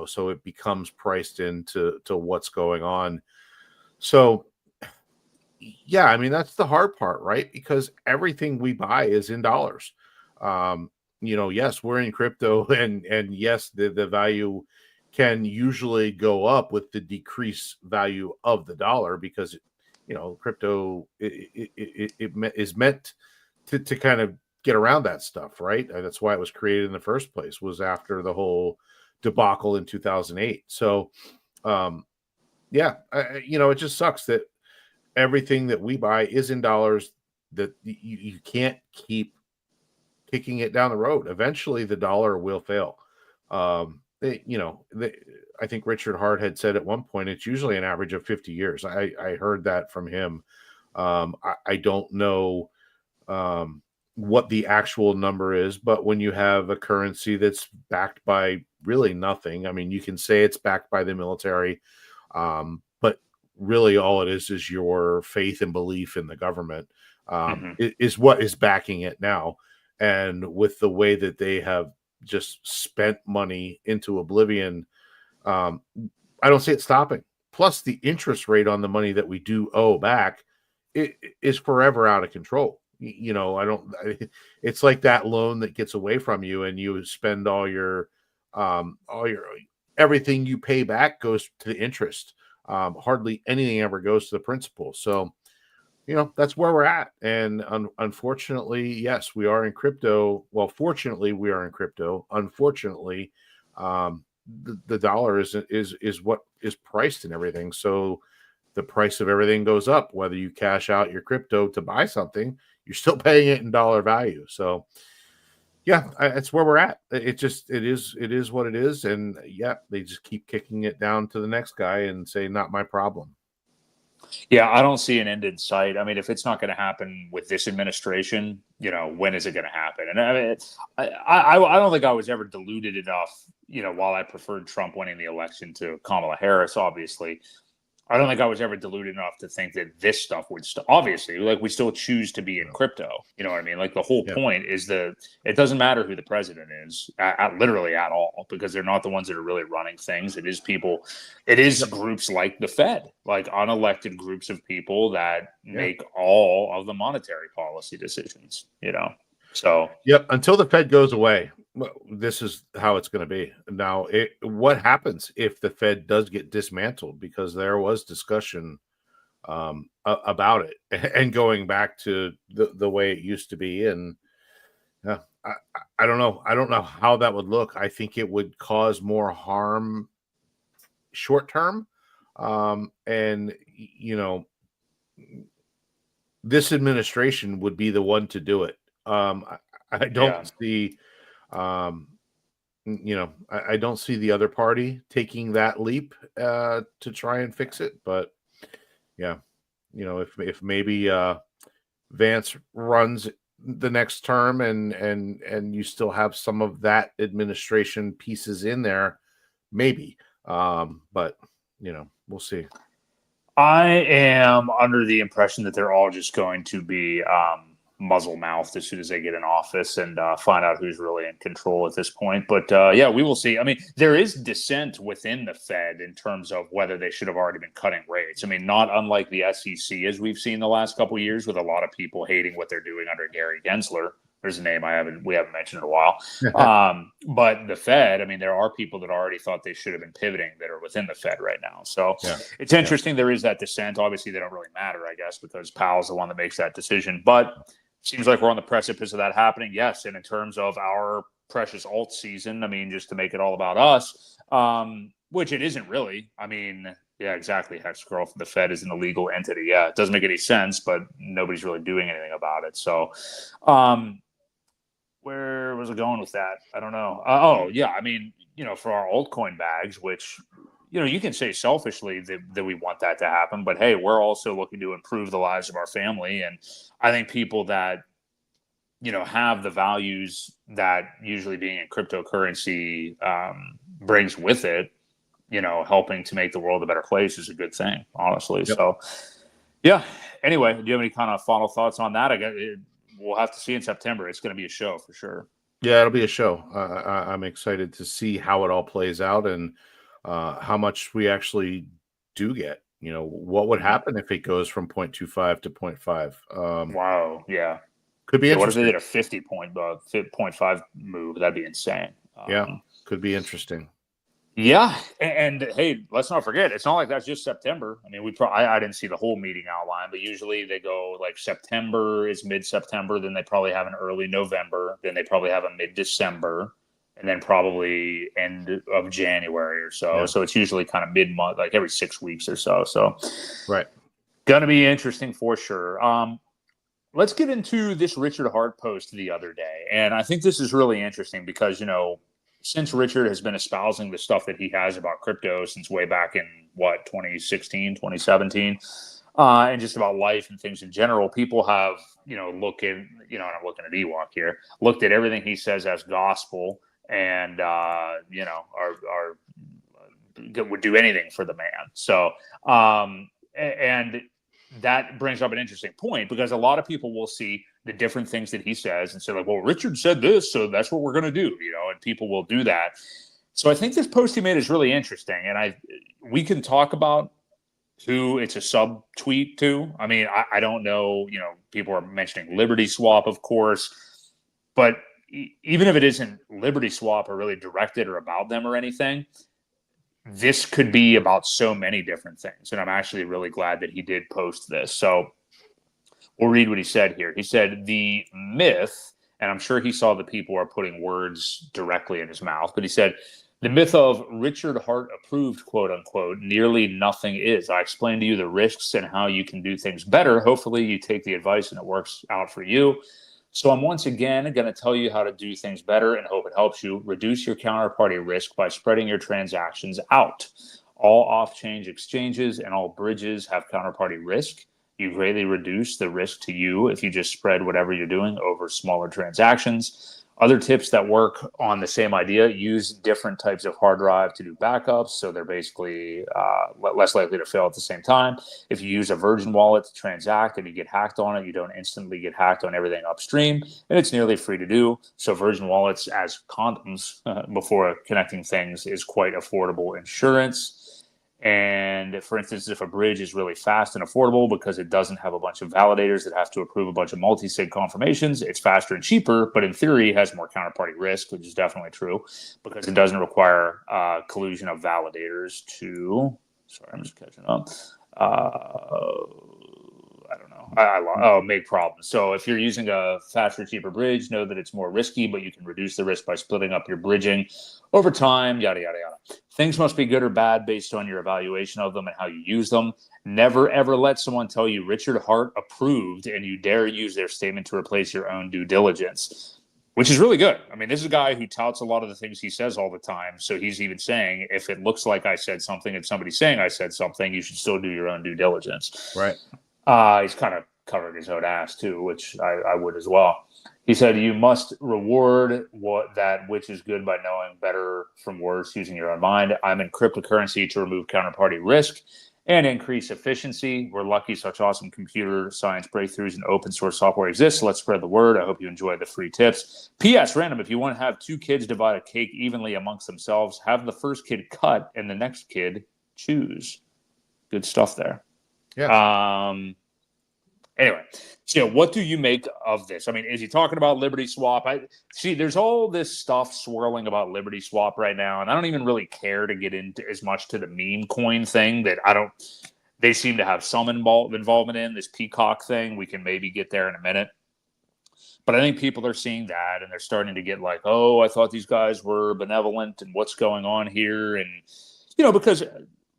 so it becomes priced into what's going on. So yeah, I mean, that's the hard part, right? Because everything we buy is in dollars. Yes, we're in crypto, and yes, the value can usually go up with the decreased value of the dollar because crypto it is meant to kind of get around that stuff, right? And that's why it was created in the first place, was after the whole debacle in 2008. So it just sucks that everything that we buy is in dollars, that you can't keep kicking it down the road. Eventually the dollar will fail. I think Richard Hart had said at one point, it's usually an average of 50 years. I heard that from him I don't know what the actual number is, but when you have a currency that's backed by really nothing, I mean, you can say it's backed by the military, but really all it is your faith and belief in the government is what is backing it now. And with the way that they have just spent money into oblivion, I don't see it stopping. Plus, the interest rate on the money that we do owe back is forever out of control. You know, it's like that loan that gets away from you and you spend all your everything you pay back goes to the interest. Hardly anything ever goes to the principal. So, you know, that's where we're at. And unfortunately, yes, we are in crypto. Well, fortunately, we are in crypto. Unfortunately, the dollar is what is priced in everything. So the price of everything goes up. Whether you cash out your crypto to buy something, you're still paying it in dollar value. So yeah, it's where we're at. It is what it is. And yeah, they just keep kicking it down to the next guy and say, not my problem. Yeah, I don't see an end in sight. I mean, if it's not going to happen with this administration, you know, when is it going to happen? And I mean, I don't think I was ever deluded enough, you know, while I preferred Trump winning the election to Kamala Harris, obviously. I don't think I was ever deluded enough to think that this stuff would obviously, like, we still choose to be in crypto. You know what I mean? Like, the whole point is it doesn't matter who the president is, literally at all, because they're not the ones that are really running things. It is people, it is groups like the Fed, like unelected groups of people that make all of the monetary policy decisions, you know? So, until the Fed goes away, this is how it's going to be. Now, what happens if the Fed does get dismantled? Because there was discussion about it and going back to the way it used to be. And I don't know. I don't know how that would look. I think it would cause more harm short term. And, you know, this administration would be the one to do it. I don't see, you know, I don't see the other party taking that leap to try and fix it. But yeah, you know, if maybe Vance runs the next term and you still have some of that administration pieces in there, maybe. But you know, we'll see. I am under the impression that they're all just going to be muzzle mouthed as soon as they get in office and find out who's really in control at this point. But yeah, we will see. I mean, there is dissent within the Fed in terms of whether they should have already been cutting rates. I mean, not unlike the SEC as we've seen the last couple of years, with a lot of people hating what they're doing under Gary Gensler. There's a name we haven't mentioned in a while. But the Fed, I mean, there are people that already thought they should have been pivoting that are within the Fed right now. So it's interesting. There is that dissent. Obviously, they don't really matter, I guess, because Powell's the one that makes that decision. But it seems like we're on the precipice of that happening. Yes. And in terms of our precious alt season, I mean, just to make it all about us, which it isn't really. I mean, yeah, exactly. Hex Girl from the Fed is an illegal entity. Yeah, it doesn't make any sense, but nobody's really doing anything about it. So, where was it going with that? I don't know. I mean, you know, for our altcoin bags, which, you know, you can say selfishly that we want that to happen, but hey, we're also looking to improve the lives of our family. And I think people that, you know, have the values that usually being in cryptocurrency brings with it, you know, helping to make the world a better place is a good thing, honestly. So, yeah. Anyway, do you have any kind of final thoughts on that? I guess we'll have to see in September. It's going to be a show for sure. Yeah, it'll be a show. I'm excited to see how it all plays out and how much we actually do get. You know, what would happen if it goes from 0.25 to 0.5? Wow. Yeah. Could be interesting. What if they did a 0.5 move? That'd be insane. Could be interesting. Yeah, and hey, let's not forget, it's not like that's just September. I mean, I didn't see the whole meeting outline, but usually they go like September is mid-September, then they probably have an early November, then they probably have a mid-December, and then probably end of January or so. Yeah. So it's usually kind of mid-month, like every 6 weeks or so. So, right, gonna be interesting for sure. Let's get into this Richard Hart post the other day, and I think this is really interesting because, you know, since Richard has been espousing the stuff that he has about crypto since way back in 2016, 2017, and just about life and things in general. People have, I'm looking at Ewok here, looked at everything he says as gospel, and would do anything for the man. So, and that brings up an interesting point, because a lot of people will see the different things that he says and say, like, well, Richard said this, so that's what we're going to do, and people will do that. So I think this post he made is really interesting, and we can talk about who it's a sub tweet to. I mean, I don't know, people are mentioning Liberty Swap, of course, but even if it isn't Liberty Swap or really directed or about them or anything, this could be about so many different things. And I'm actually really glad that he did post this. So we'll read what he said here. He said, the myth, and I'm sure he saw that people are putting words directly in his mouth, but he said, the myth of Richard Hart approved, quote unquote, nearly nothing is. I explained to you the risks and how you can do things better. Hopefully you take the advice and it works out for you. So I'm once again going to tell you how to do things better and hope it helps you. Reduce your counterparty risk by spreading your transactions out. All off-chain exchanges and all bridges have counterparty risk. You greatly reduce the risk to you if you just spread whatever you're doing over smaller transactions. Other tips that work on the same idea: use different types of hard drive to do backups, so they're basically less likely to fail at the same time. If you use a Virgin wallet to transact and you get hacked on it, you don't instantly get hacked on everything upstream, and it's nearly free to do. So Virgin wallets as condoms before connecting things is quite affordable insurance. And for instance, if a bridge is really fast and affordable because it doesn't have a bunch of validators that have to approve a bunch of multi-sig confirmations, it's faster and cheaper, but in theory has more counterparty risk, which is definitely true because it doesn't require collusion of validators to, sorry, I'm just catching up. I don't know. Make problems. So if you're using a faster, cheaper bridge, know that it's more risky, but you can reduce the risk by splitting up your bridging over time, yada, yada, yada. Things must be good or bad based on your evaluation of them and how you use them. Never, ever let someone tell you Richard Hart approved and you dare use their statement to replace your own due diligence, which is really good. I mean, this is a guy who touts a lot of the things he says all the time. So he's even saying, if it looks like I said something and somebody's saying I said something, you should still do your own due diligence. Right. He's kind of covered his own ass too, which I would as well. He said, you must reward which is good by knowing better from worse, using your own mind. I'm in cryptocurrency to remove counterparty risk and increase efficiency. We're lucky such awesome computer science breakthroughs and open source software exists. Let's spread the word. I hope you enjoy the free tips. P.S. Random, if you want to have two kids divide a cake evenly amongst themselves, have the first kid cut and the next kid choose. Good stuff there. Yeah. Anyway, so what do you make of this? I mean, is he talking about Liberty Swap? There's all this stuff swirling about Liberty Swap right now, and I don't even really care to get into as much to the meme coin thing that they seem to have some involvement in this Peacock thing. We can maybe get there in a minute. But I think people are seeing that, and they're starting to get like, oh, I thought these guys were benevolent, and what's going on here? And, because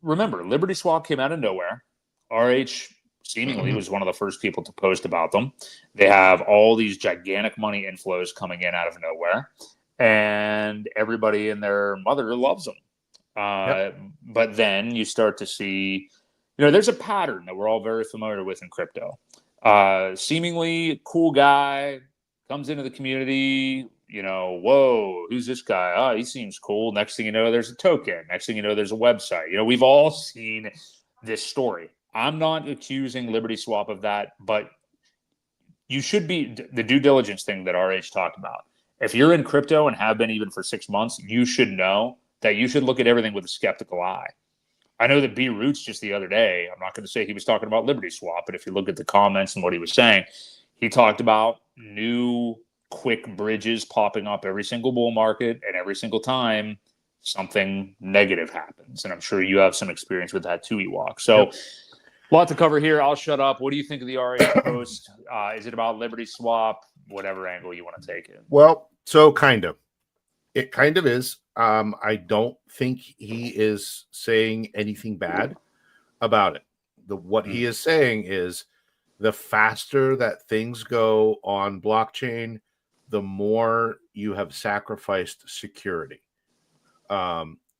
remember, Liberty Swap came out of nowhere. RH seemingly was one of the first people to post about them. They have all these gigantic money inflows coming in out of nowhere, and everybody and their mother loves them. Yep. But then you start to see, there's a pattern that we're all very familiar with in crypto. Seemingly cool guy comes into the community, whoa, who's this guy? Oh, he seems cool. Next thing you know, there's a token. Next thing you know, there's a website. We've all seen this story. I'm not accusing Liberty Swap of that, but you should be the due diligence thing that RH talked about. If you're in crypto and have been even for 6 months, you should know that you should look at everything with a skeptical eye. I know that B Roots just the other day, I'm not going to say he was talking about Liberty Swap, but if you look at the comments and what he was saying, he talked about new quick bridges popping up every single bull market, and every single time something negative happens. And I'm sure you have some experience with that too, Ewok. So yep. A lot to cover here. I'll shut up. What do you think of the RH post? Is it about Liberty Swap? Whatever angle you want to take it. Well, so kind of. It kind of is. I don't think he is saying anything bad about it. What he is saying is the faster that things go on blockchain, the more you have sacrificed security.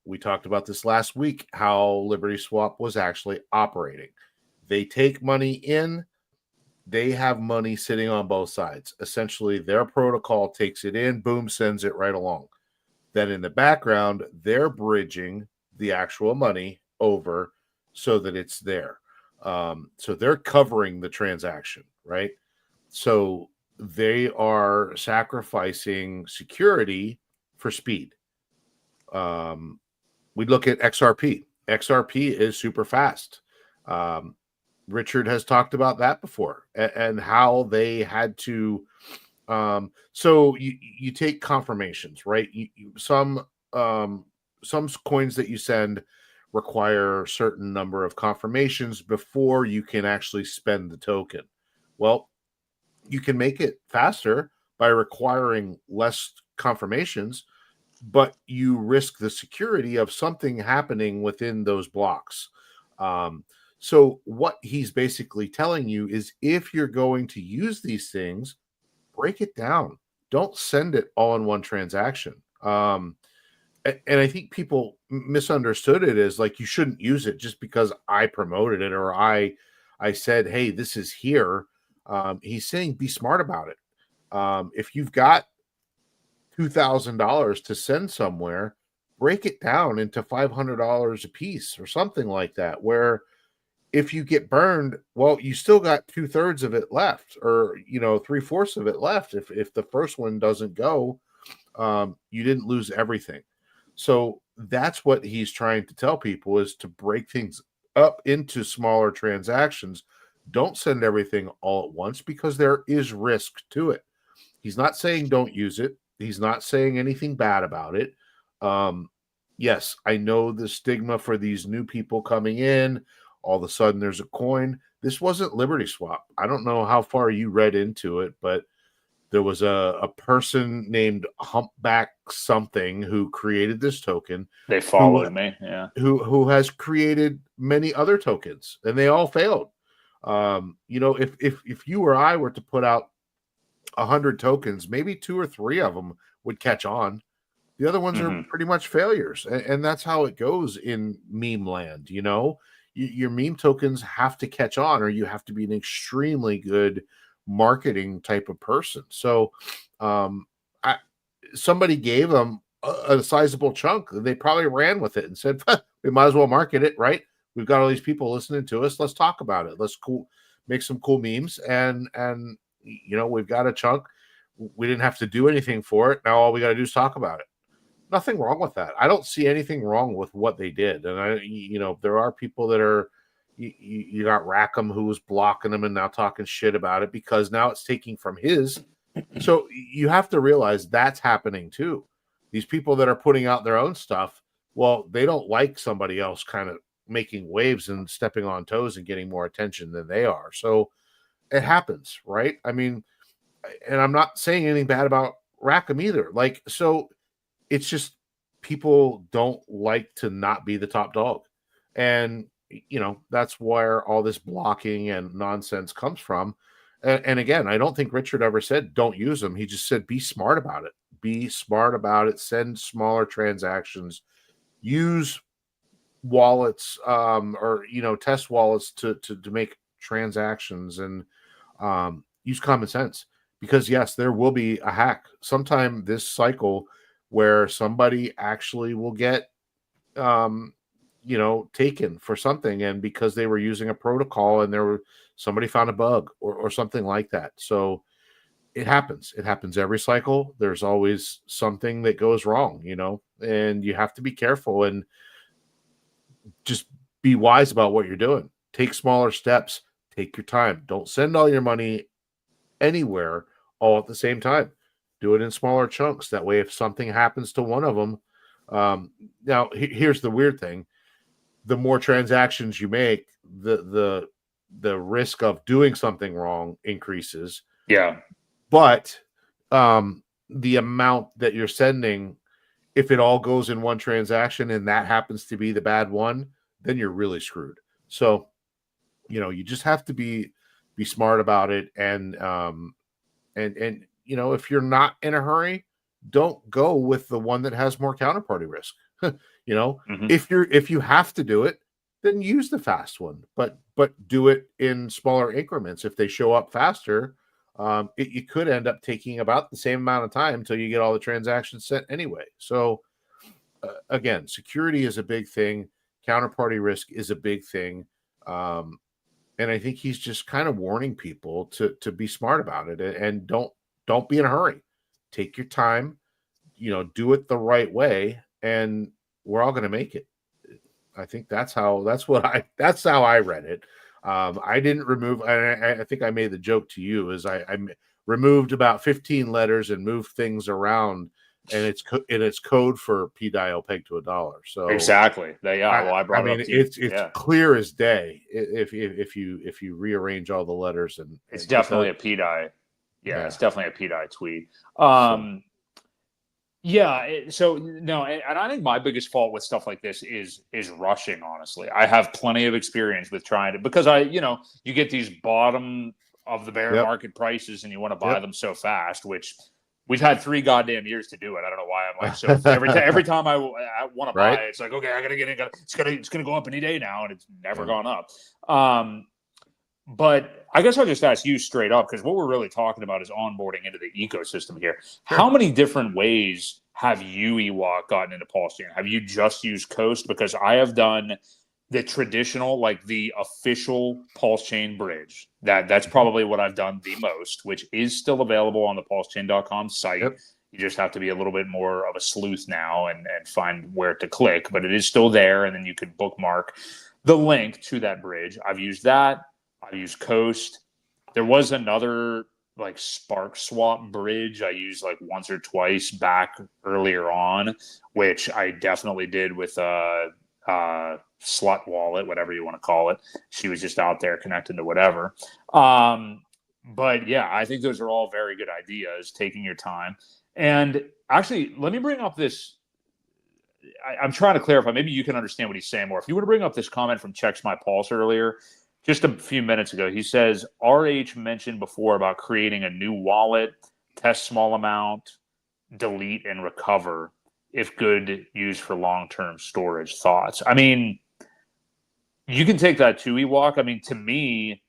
We talked about this last week, how Liberty Swap was actually operating. They take money in, they have money sitting on both sides. Essentially, their protocol takes it in, boom, sends it right along. Then in the background, they're bridging the actual money over so that it's there. So they're covering the transaction, right? So they are sacrificing security for speed. We look at XRP. XRP is super fast. Richard has talked about that before and how they had to. So you take confirmations, right? Some coins that you send require a certain number of confirmations before you can actually spend the token. Well, you can make it faster by requiring less confirmations, but you risk the security of something happening within those blocks. So what he's basically telling you is if you're going to use these things, break it down. Don't send it all in one transaction. And I think people misunderstood it as like you shouldn't use it just because I promoted it or I said, hey, this is here. He's saying be smart about it. If you've got $2,000 to send somewhere, break it down into $500 a piece or something like that, where if you get burned, well, you still got 2/3 of it left, or 3/4 of it left. If the first one doesn't go, you didn't lose everything. So that's what he's trying to tell people, is to break things up into smaller transactions. Don't send everything all at once because there is risk to it. He's not saying don't use it. He's not saying anything bad about it. Yes, I know the stigma for these new people coming in. All of a sudden there's a coin. This wasn't Liberty Swap. I don't know how far you read into it, but there was a person named Humpback something who created this token. They followed me, yeah. Who has created many other tokens, and they all failed. If you or I were to put out 100 tokens, maybe 2 or 3 of them would catch on. The other ones are pretty much failures, and that's how it goes in meme land. Your meme tokens have to catch on, or you have to be an extremely good marketing type of person. So somebody gave them a sizable chunk. They probably ran with it and said, we might as well market it, right? We've got all these people listening to us. Let's talk about it. Let's make some cool memes. And we've got a chunk. We didn't have to do anything for it. Now all we got to do is talk about it. Nothing wrong with that. I don't see anything wrong with what they did. And there are people that are, you got Rackham who was blocking them and now talking shit about it because now it's taking from his. So you have to realize that's happening too. These people that are putting out their own stuff, well, they don't like somebody else kind of making waves and stepping on toes and getting more attention than they are. So it happens, right? I mean, and I'm not saying anything bad about Rackham either. So it's just people don't like to not be the top dog. And, that's where all this blocking and nonsense comes from. And again, I don't think Richard ever said don't use them. He just said be smart about it. Be smart about it. Send smaller transactions. Use wallets or test wallets to make transactions, and use common sense, because yes, there will be a hack sometime this cycle where somebody actually will get taken for something, and because they were using a protocol and somebody found a bug or something like that. So it happens every cycle. There's always something that goes wrong, and you have to be careful and just be wise about what you're doing. Take smaller steps, take your time. Don't send all your money anywhere all at the same time. Do it in smaller chunks. That way, if something happens to one of them, now here's the weird thing: the more transactions you make, the risk of doing something wrong increases. Yeah, but the amount that you're sending, if it all goes in one transaction and that happens to be the bad one, then you're really screwed. So, you just have to be smart about it, and if you're not in a hurry, don't go with the one that has more counterparty risk. If you have to do it, then use the fast one, but do it in smaller increments. If they show up faster, it could end up taking about the same amount of time until you get all the transactions sent anyway. So again, security is a big thing. Counterparty risk is a big thing. And I think he's just kind of warning people to be smart about it, and don't be in a hurry. Take your time, do it the right way, and we're all going to make it. I think that's how I read it. I didn't remove. I think I made the joke to you is I removed about 15 letters and moved things around, and it's code for P dial pegged to $1. So exactly. I brought it up to you. It's clear as day if you rearrange all the letters, and it's definitely a P die. Yeah, it's definitely a P die tweet. No, and I think my biggest fault with stuff like this is rushing. Honestly, I have plenty of experience with trying to, because you get these bottom of the bear market prices, and you want to buy them so fast, which we've had 3 goddamn years to do it. I don't know why I'm like, so every time I want to buy it, it's like, okay, I gotta get it. It's gonna go up any day now, and it's never gone up. But I guess I'll just ask you straight up, because what we're really talking about is onboarding into the ecosystem here. Sure. How many different ways have you, Ewok, gotten into Pulse Chain? Have you just used Coast? Because I have done the traditional, like the official Pulse Chain bridge. That's probably what I've done the most, which is still available on the pulsechain.com site. Yep. You just have to be a little bit more of a sleuth now and find where to click, but it is still there, and then you can bookmark the link to that bridge. I've used that. I've used Coast. There was another like Spark Swap bridge I used like once or twice back earlier on, which I definitely did with Slut Wallet, whatever you want to call it. She was just out there connecting to whatever. But yeah, I think those are all very good ideas, taking your time. And actually, let me bring up this. I'm trying to clarify. Maybe you can understand what he's saying more. If you want to bring up this comment from Checks My Pulse earlier, just a few minutes ago, he says, RH mentioned before about creating a new wallet, test small amount, delete and recover, if good, used for long-term storage. Thoughts? I mean, you can take that too, Ewok. I mean, to me,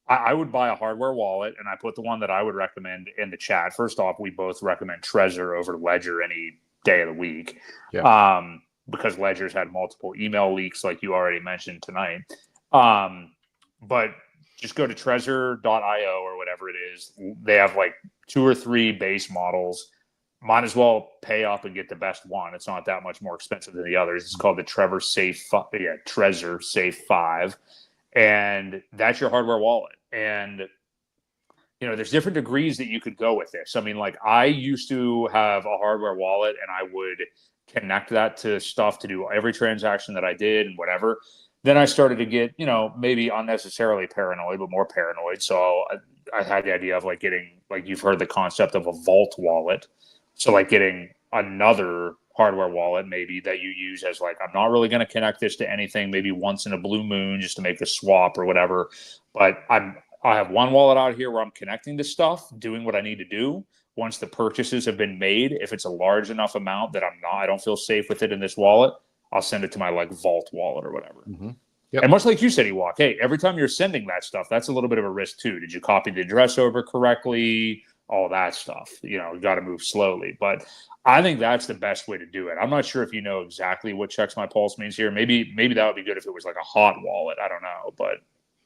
I would buy a hardware wallet, and I put the one that I would recommend in the chat. First off, we both recommend Trezor over Ledger any day of the week, because Ledger's had multiple email leaks, like you already mentioned tonight. But just go to Trezor.io or whatever it is. They have like 2 or 3 base models. Might as well pay up and get the best one. It's not that much more expensive than the others. It's called the Trezor Safe 5. And that's your hardware wallet. And, there's different degrees that you could go with this. I mean, like I used to have a hardware wallet, and I would connect that to stuff to do every transaction that I did and whatever. Then I started to get, maybe unnecessarily paranoid, but more paranoid. So I had the idea of like getting, like you've heard the concept of a vault wallet. So like getting another hardware wallet maybe that you use as like, I'm not really going to connect this to anything, maybe once in a blue moon just to make a swap or whatever. But I have one wallet out here where I'm connecting to stuff, doing what I need to do. Once the purchases have been made, if it's a large enough amount that I don't feel safe with it in this wallet, I'll send it to my like vault wallet or whatever. Mm-hmm. Yep. And much like you said, Ewok, hey, every time you're sending that stuff, that's a little bit of a risk too. Did you copy the address over correctly? All that stuff. You got to move slowly. But I think that's the best way to do it. I'm not sure if you know exactly what Checks My Pulse means here. Maybe that would be good if it was like a hot wallet. I don't know. But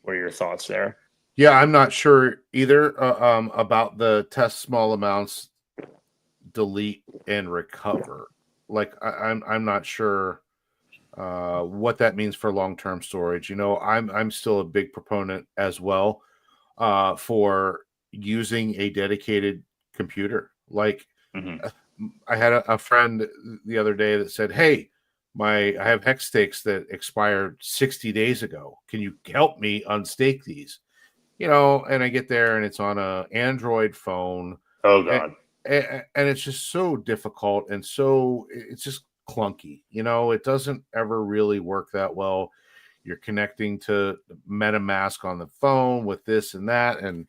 what are your thoughts there? Yeah, I'm not sure either about the test small amounts, delete and recover. Like I'm not sure what that means for long-term storage. I'm still a big proponent as well for using a dedicated computer. Like I had a friend the other day that said, hey, I have hex stakes that expired 60 days ago. Can you help me unstake these? And I get there and it's on a Android phone. Oh God. And it's just so difficult, and so it's just clunky. It doesn't ever really work that well. You're connecting to MetaMask on the phone with this and that, and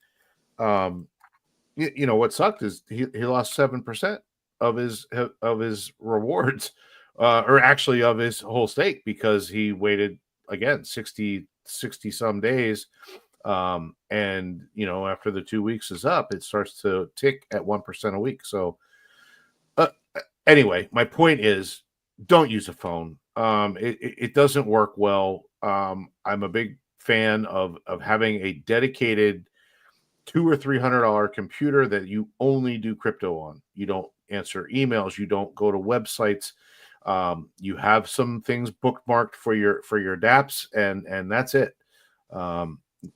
what sucked is he lost 7% of his rewards, or actually of his whole stake, because he waited again, 60 some days. And after the 2 weeks is up, it starts to tick at 1% a week. So anyway, my point is, don't use a phone. It doesn't work well. I'm a big fan of having a dedicated $200 or $300 computer that you only do crypto on. You don't answer emails. You don't go to websites. You have some things bookmarked for your dApps, and that's it.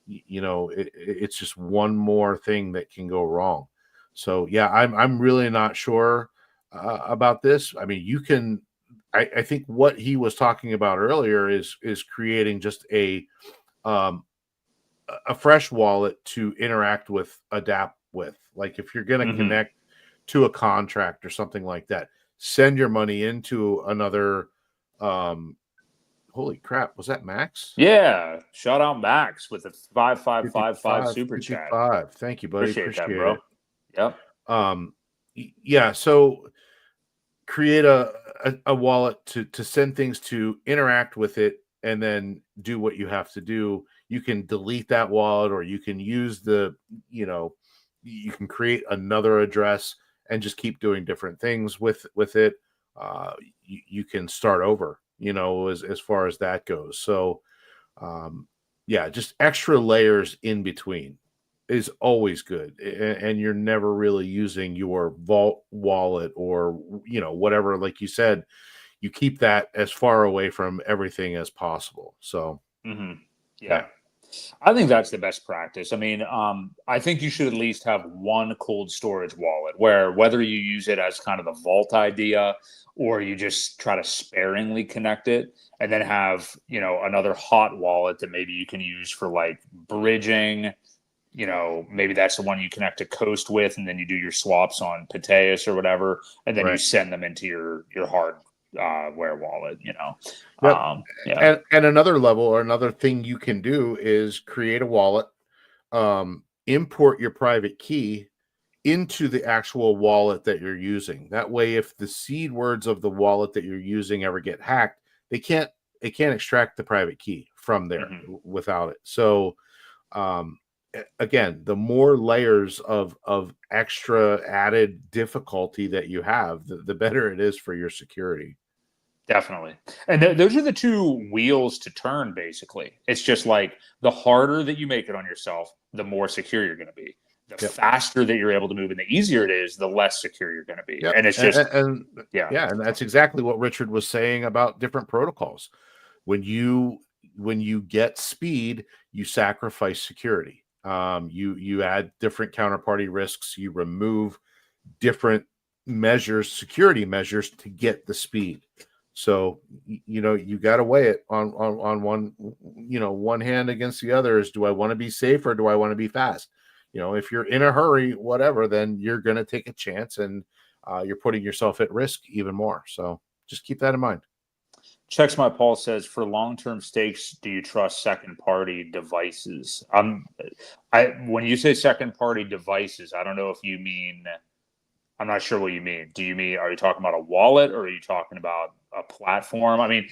It's just one more thing that can go wrong. So yeah, I'm really not sure about this. I mean, you can. I think what he was talking about earlier is creating just a fresh wallet to interact with, adapt with. Like if you're going to connect to a contract or something like that, send your money into another. Holy crap! Was that Max? Yeah, shout out Max with a 5555 super chat. Thank you, buddy. Appreciate that, bro. It. Yep. Yeah. So create a wallet to send things to, interact with it, and then do what you have to do. You can delete that wallet, or you can use you can create another address and just keep doing different things with it. You can start over, as far as that goes. So, yeah, just extra layers in between is always good, and you're never really using your vault wallet or whatever. Like you said, you keep that as far away from everything as possible. So yeah, I think that's the best practice. I mean, I think you should at least have one cold storage wallet where, whether you use it as kind of the vault idea or you just try to sparingly connect it, and then have another hot wallet that maybe you can use for like bridging. Maybe that's the one you connect to Coast with, and then you do your swaps on Pateus or whatever, and then you send them into your hardware wallet. Yep. And another level, or another thing you can do, is create a wallet, import your private key into the actual wallet that you're using. That way, if the seed words of the wallet that you're using ever get hacked, they can't extract the private key from there without it. So again, the more layers of extra added difficulty that you have, the better it is for your security. Definitely. And those are the two wheels to turn, basically. It's just like, the harder that you make it on yourself, the more secure you're going to be. The faster that you're able to move, and the easier it is, the less secure you're going to be. And it's just, and that's exactly what Richard was saying about different protocols. When you get speed, you sacrifice security. You add different counterparty risks. You remove different security measures to get the speed. So, you got to weigh it on one hand against the other. Is, do I want to be safe, or do I want to be fast? If you're in a hurry, whatever, then you're going to take a chance, and you're putting yourself at risk even more. So just keep that in mind. Checks My Paul says, for long-term stakes, do you trust second-party devices? When you say second-party devices, I don't know if you mean, I'm not sure what you mean. Are you talking about a wallet, or are you talking about a platform? I mean,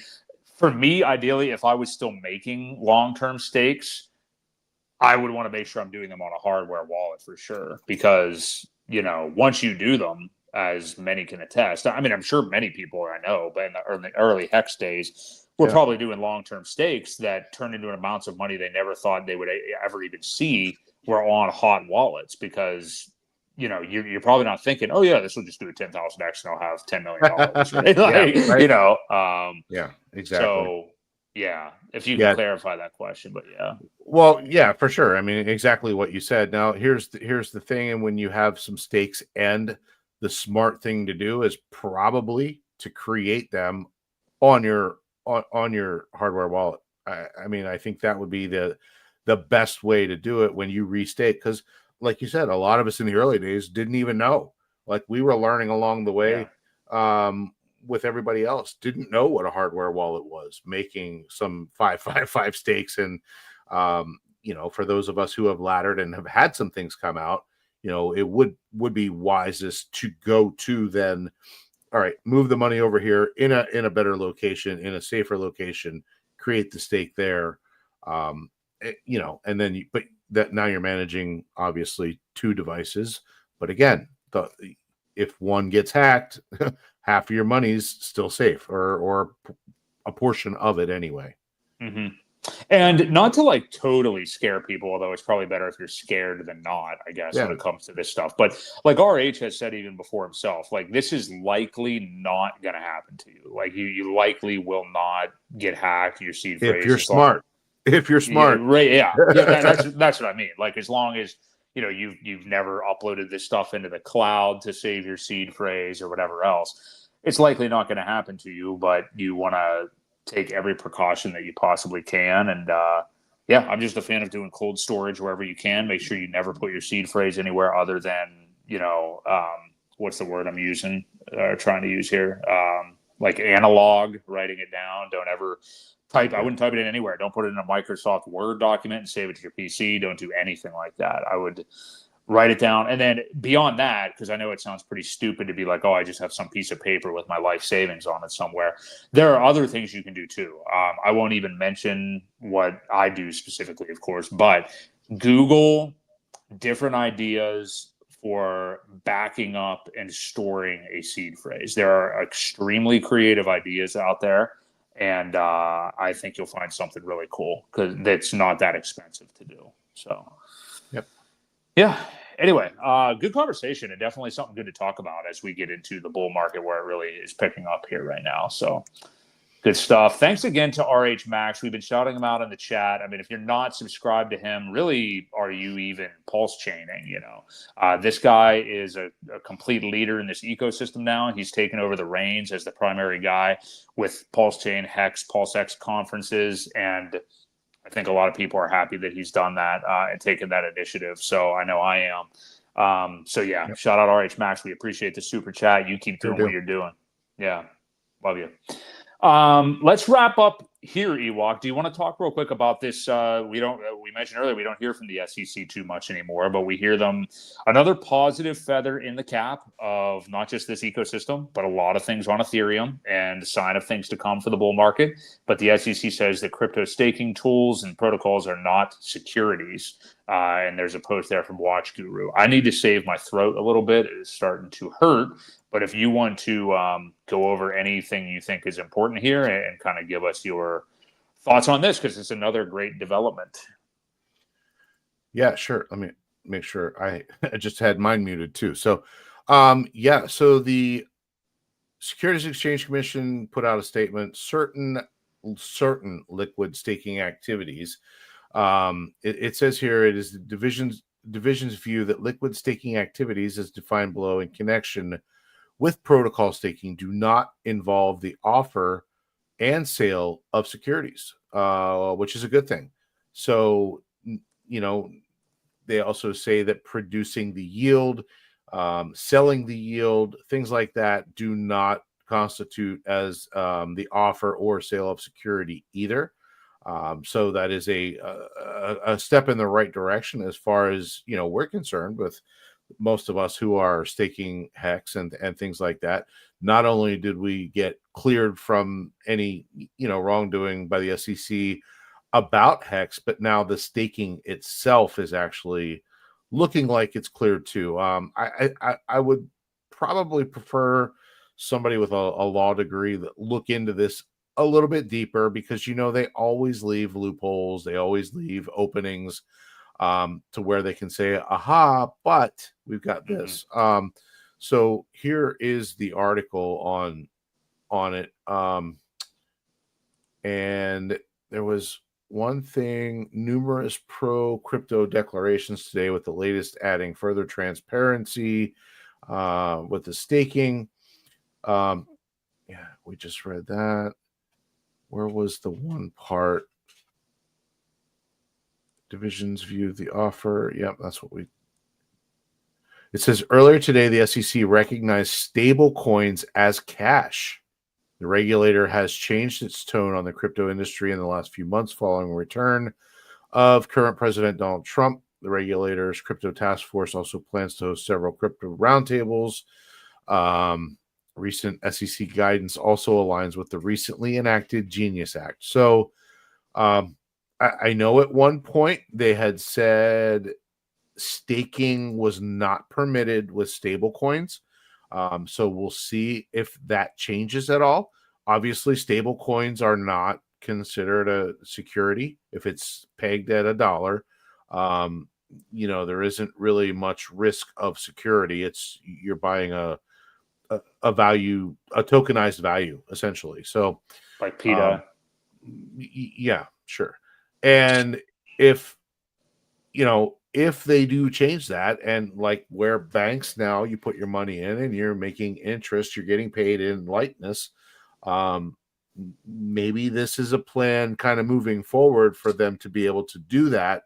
for me, ideally, if I was still making long-term stakes, I would want to make sure I'm doing them on a hardware wallet for sure, because, once you do them, as many can attest, I mean, I'm sure many people I know, but in the early Hex days, were probably doing long-term stakes that turned into amounts of money they never thought they would ever even see, were on hot wallets, because you're probably not thinking, oh yeah, this will just do a 10,000x and I'll have $10 million. Right? Yeah, exactly. So yeah, if you can clarify that question, but yeah. Well, yeah, for sure. I mean, exactly what you said. Now, here's the thing, and when you have some stakes, and the smart thing to do is probably to create them on your hardware wallet. I mean, I think that would be the best way to do it when you restake, because, like you said, a lot of us in the early days didn't even know. Like, we were learning along the way. With everybody else, didn't know what a hardware wallet was, making some 555 stakes. And for those of us who have laddered and have had some things come out, it would be wisest to go to then, all right, move the money over here in a better location, in a safer location, create the stake there. And then but that now you're managing obviously 2 devices. But again, if one gets hacked, half of your money's still safe, or a portion of it anyway. Mm-hmm. And not to like totally scare people, although it's probably better if you're scared than not, I guess, when it comes to this stuff. But like RH has said even before himself, like this is likely not going to happen to you. Like you likely will not get hacked. Your seed phrase. If you're smart. If you're smart. Yeah, right. Yeah. That's what I mean. Like as long as you've never uploaded this stuff into the cloud to save your seed phrase or whatever else, it's likely not going to happen to you. But you want to take every precaution that you possibly can. And I'm just a fan of doing cold storage wherever you can. Make sure you never put your seed phrase anywhere other than, what's the word I'm using or trying to use here? Like analog, writing it down. Don't ever type. I wouldn't type it in anywhere. Don't put it in a Microsoft Word document and save it to your PC. Don't do anything like that. I would write it down. And then beyond that, because I know it sounds pretty stupid to be like, oh, I just have some piece of paper with my life savings on it somewhere. There are other things you can do too. I won't even mention what I do specifically, of course, but Google different ideas for backing up and storing a seed phrase. There are extremely creative ideas out there. And I think you'll find something really cool because it's not that expensive to do. So, yeah. Anyway, good conversation and definitely something good to talk about as we get into the bull market where it really is picking up here right now. So good stuff. Thanks again to RH Max. We've been shouting him out in the chat. I mean, if you're not subscribed to him, really, are you even pulse chaining? This guy is a complete leader in this ecosystem now. He's taken over the reins as the primary guy with Pulse Chain, Hex, PulseX conferences, and I think a lot of people are happy that he's done that and taken that initiative. So I know I am. Shout out RH Max. We appreciate the super chat. You keep doing what you're doing. Yeah. Love you. Let's wrap up here, Ewok. Do you want to talk real quick about this? We mentioned earlier, we don't hear from the SEC too much anymore, but we hear them another positive feather in the cap of not just this ecosystem, but a lot of things on Ethereum and a sign of things to come for the bull market. But the SEC says that crypto staking tools and protocols are not securities. And there's a post there from Watch Guru. I need to save my throat a little bit. It is starting to hurt. But if you want to go over anything you think is important here and kind of give us your thoughts on this, because it's another great development. Yeah, sure. Let me make sure I just had mine muted too. So, so the Securities Exchange Commission put out a statement, certain liquid staking activities. It says here, it is the division's view that liquid staking activities as defined below in connection with protocol staking do not involve the offer and sale of securities, which is a good thing. So, they also say that producing the yield, selling the yield, things like that do not constitute as the offer or sale of security either. So that is a step in the right direction as far as, we're concerned with most of us who are staking Hex and things like that. Not only did we get cleared from any, wrongdoing by the SEC about Hex, but now the staking itself is actually looking like it's cleared too. I would probably prefer somebody with a law degree that look into this a little bit deeper, because they always leave loopholes, they always leave openings to where they can say, aha, but we've got this. So here is the article on it. And there was one thing, numerous pro crypto declarations today, with the latest adding further transparency with the staking. We just read that. Where was the one part? Division's view of the offer. Yep, that's what it says. Earlier today, the SEC recognized stable coins as cash. The regulator has changed its tone on the crypto industry in the last few months following the return of current President Donald Trump. The regulator's crypto task force also plans to host several crypto roundtables. Recent SEC guidance also aligns with the recently enacted Genius Act. So I know at one point they had said staking was not permitted with stable coins. So we'll see if that changes at all. Obviously, stable coins are not considered a security if it's pegged at $1. There isn't really much risk of security. It's you're buying a value, a tokenized value, essentially. So, like PETA. Yeah, sure. And if if they do change that, and like where banks now, you put your money in and you're making interest, you're getting paid in lightness. Maybe this is a plan kind of moving forward for them to be able to do that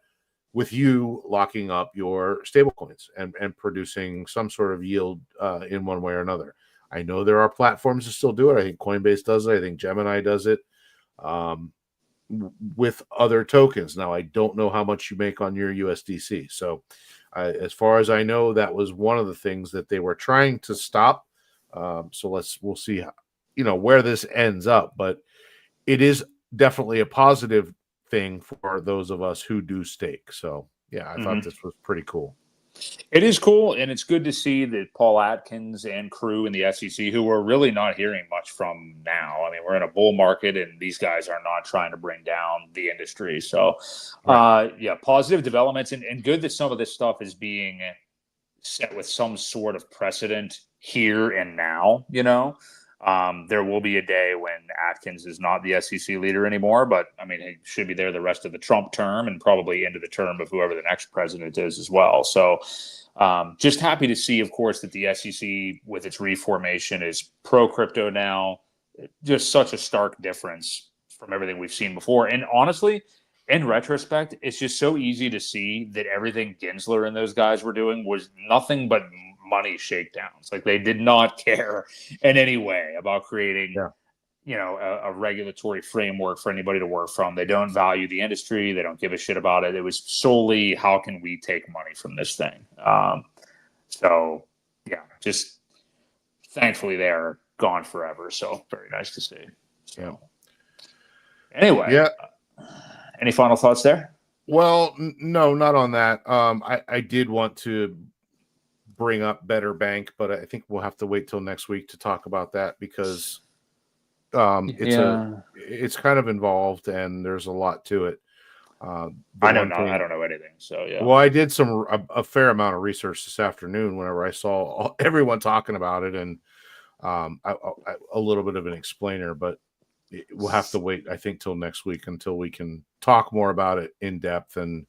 with you locking up your stablecoins and producing some sort of yield in one way or another. I know there are platforms that still do it. I think Coinbase does it. I think Gemini does it with other tokens. Now, I don't know how much you make on your USDC. So as far as I know, that was one of the things that they were trying to stop. So we'll see how, where this ends up. But it is definitely a positive thing for those of us who do stake. So yeah, I thought this was pretty cool. It is cool, and it's good to see that Paul Atkins and crew in the SEC, who we're really not hearing much from now. I mean, we're in a bull market, and these guys are not trying to bring down the industry. So, yeah, positive developments, and good that some of this stuff is being set with some sort of precedent here and now. There will be a day when Atkins is not the SEC leader anymore, but I mean, he should be there the rest of the Trump term and probably into the term of whoever the next president is as well. So just happy to see, of course, that the SEC with its reformation is pro crypto now. Just such a stark difference from everything we've seen before. And honestly, in retrospect, it's just so easy to see that everything Gensler and those guys were doing was nothing but money shakedowns. Like they did not care in any way about creating, a regulatory framework for anybody to work from. They don't value the industry. They don't give a shit about it. It was solely how can we take money from this thing. So yeah, just thankfully they're gone forever. So very nice to see. So anyway, any final thoughts there? Well, no, not on that. I did want to bring up Better Bank, but I think we'll have to wait till next week to talk about that because it's kind of involved and there's a lot to it. I don't know anything. So yeah. Well, I did a fair amount of research this afternoon whenever I saw everyone talking about it, and a little bit of an explainer, but we'll have to wait, I think, till next week until we can talk more about it in depth and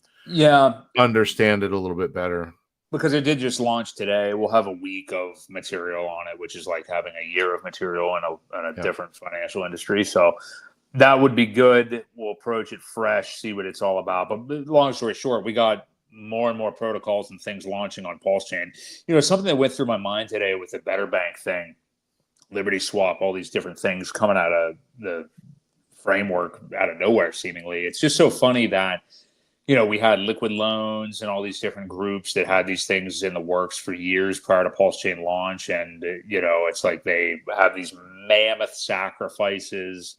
understand it a little bit better. Because it did just launch today. We'll have a week of material on it, which is like having a year of material in a different financial industry. So that would be good. We'll approach it fresh, see what it's all about. But long story short, we got more and more protocols and things launching on Pulse Chain. Something that went through my mind today with the Better Bank thing, Liberty Swap, all these different things coming out of the framework out of nowhere, seemingly. It's just so funny that we had liquid loans and all these different groups that had these things in the works for years prior to Pulse Chain launch. And, it's like they have these mammoth sacrifices,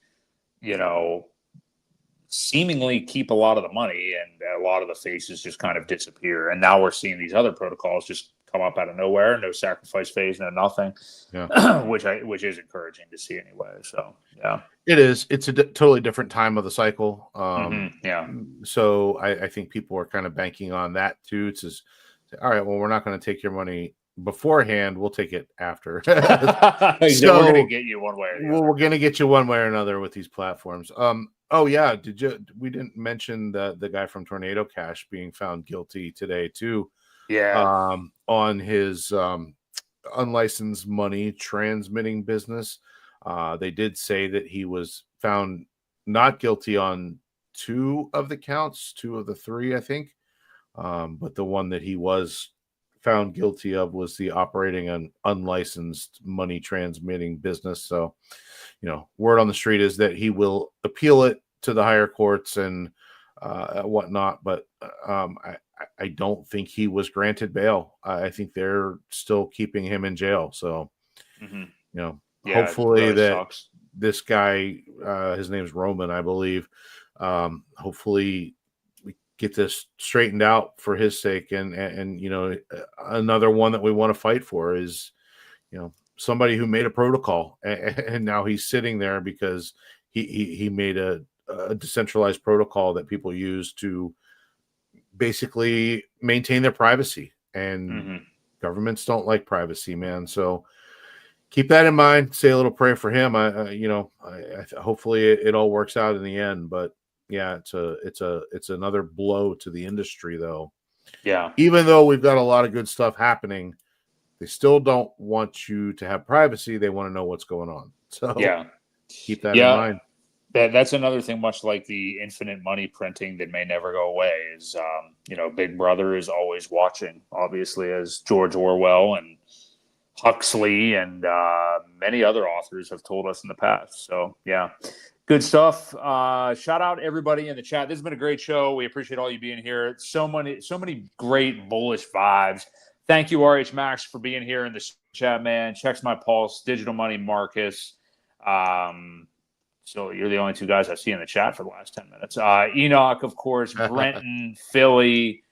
seemingly keep a lot of the money and a lot of the faces just kind of disappear. And now we're seeing these other protocols just come up out of nowhere, no sacrifice phase, no nothing, which is encouraging to see anyway. So, yeah. It is. It's a totally different time of the cycle. So I think people are kind of banking on that too. It's just, all right, well, we're not going to take your money beforehand. We'll take it after. So we're going to get you one way or the other. We're going to get you one way or another with these platforms. Oh yeah. We didn't mention the guy from Tornado Cash being found guilty today too. Yeah. On his unlicensed money transmitting business. They did say that he was found not guilty on 2 of the counts, 2 of the 3, I think. But the one that he was found guilty of was the operating an unlicensed money transmitting business. So, word on the street is that he will appeal it to the higher courts and whatnot. But I don't think he was granted bail. I think they're still keeping him in jail. So, hopefully that sucks. This guy, his name's Roman, I believe, Hopefully we get this straightened out for his sake. And you know, another one that we want to fight for is, you know, somebody who made a protocol and now he's sitting there because he made a decentralized protocol that people use to basically maintain their privacy. And governments don't like privacy, man. So keep that in mind. Say a little prayer for him. Hopefully it all works out in the end. But yeah, it's another blow to the industry, though. Yeah. Even though we've got a lot of good stuff happening, they still don't want you to have privacy. They want to know what's going on. So yeah, keep that in mind. That's another thing, much like the infinite money printing that may never go away, is, you know, Big Brother is always watching, obviously, as George Orwell and Huxley and many other authors have told us in the past. So, yeah, good stuff. Shout out everybody in the chat. This has been a great show. We appreciate all you being here. So many great bullish vibes. Thank you, RH Max, for being here in the chat, man. Checks my pulse. Digital Money Marcus. So you're the only two guys I see in the chat for the last 10 minutes. Enoch, of course, Brenton, Philly,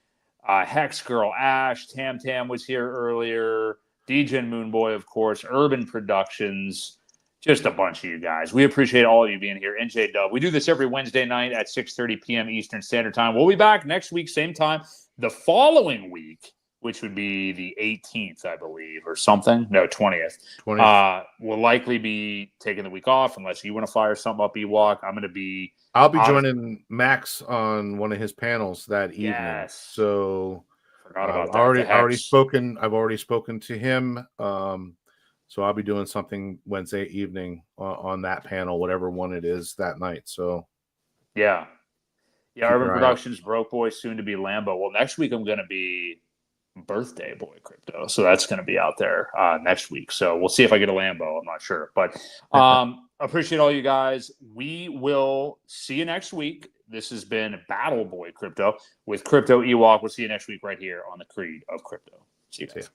Hex Girl, Ash, Tam Tam was here earlier, DJ and Moonboy, of course, Urban Productions, just a bunch of you guys. We appreciate all of you being here. NJ Dub. We do this every Wednesday night at 6:30 p.m. Eastern Standard Time. We'll be back next week, same time. The following week, which would be the 18th, I believe, or something. No, 20th. We'll likely be taking the week off unless you want to fire something up, Ewok. I'll be joining Max on one of his panels that evening. Yes. So forgot about that. I've already spoken to him. So I'll be doing something Wednesday evening on that panel, whatever one it is that night. So yeah. Urban Productions, Broke Boy, soon to be Lambo. Well, next week I'm going to be Birthday Boy Crypto, so that's going to be out there next week. So we'll see if I get a Lambo. I'm not sure, but appreciate all you guys. We will see you next week. This has been Battle Boy Crypto with Crypto Ewok. We'll see you next week right here on the Creed of Crypto. See you guys.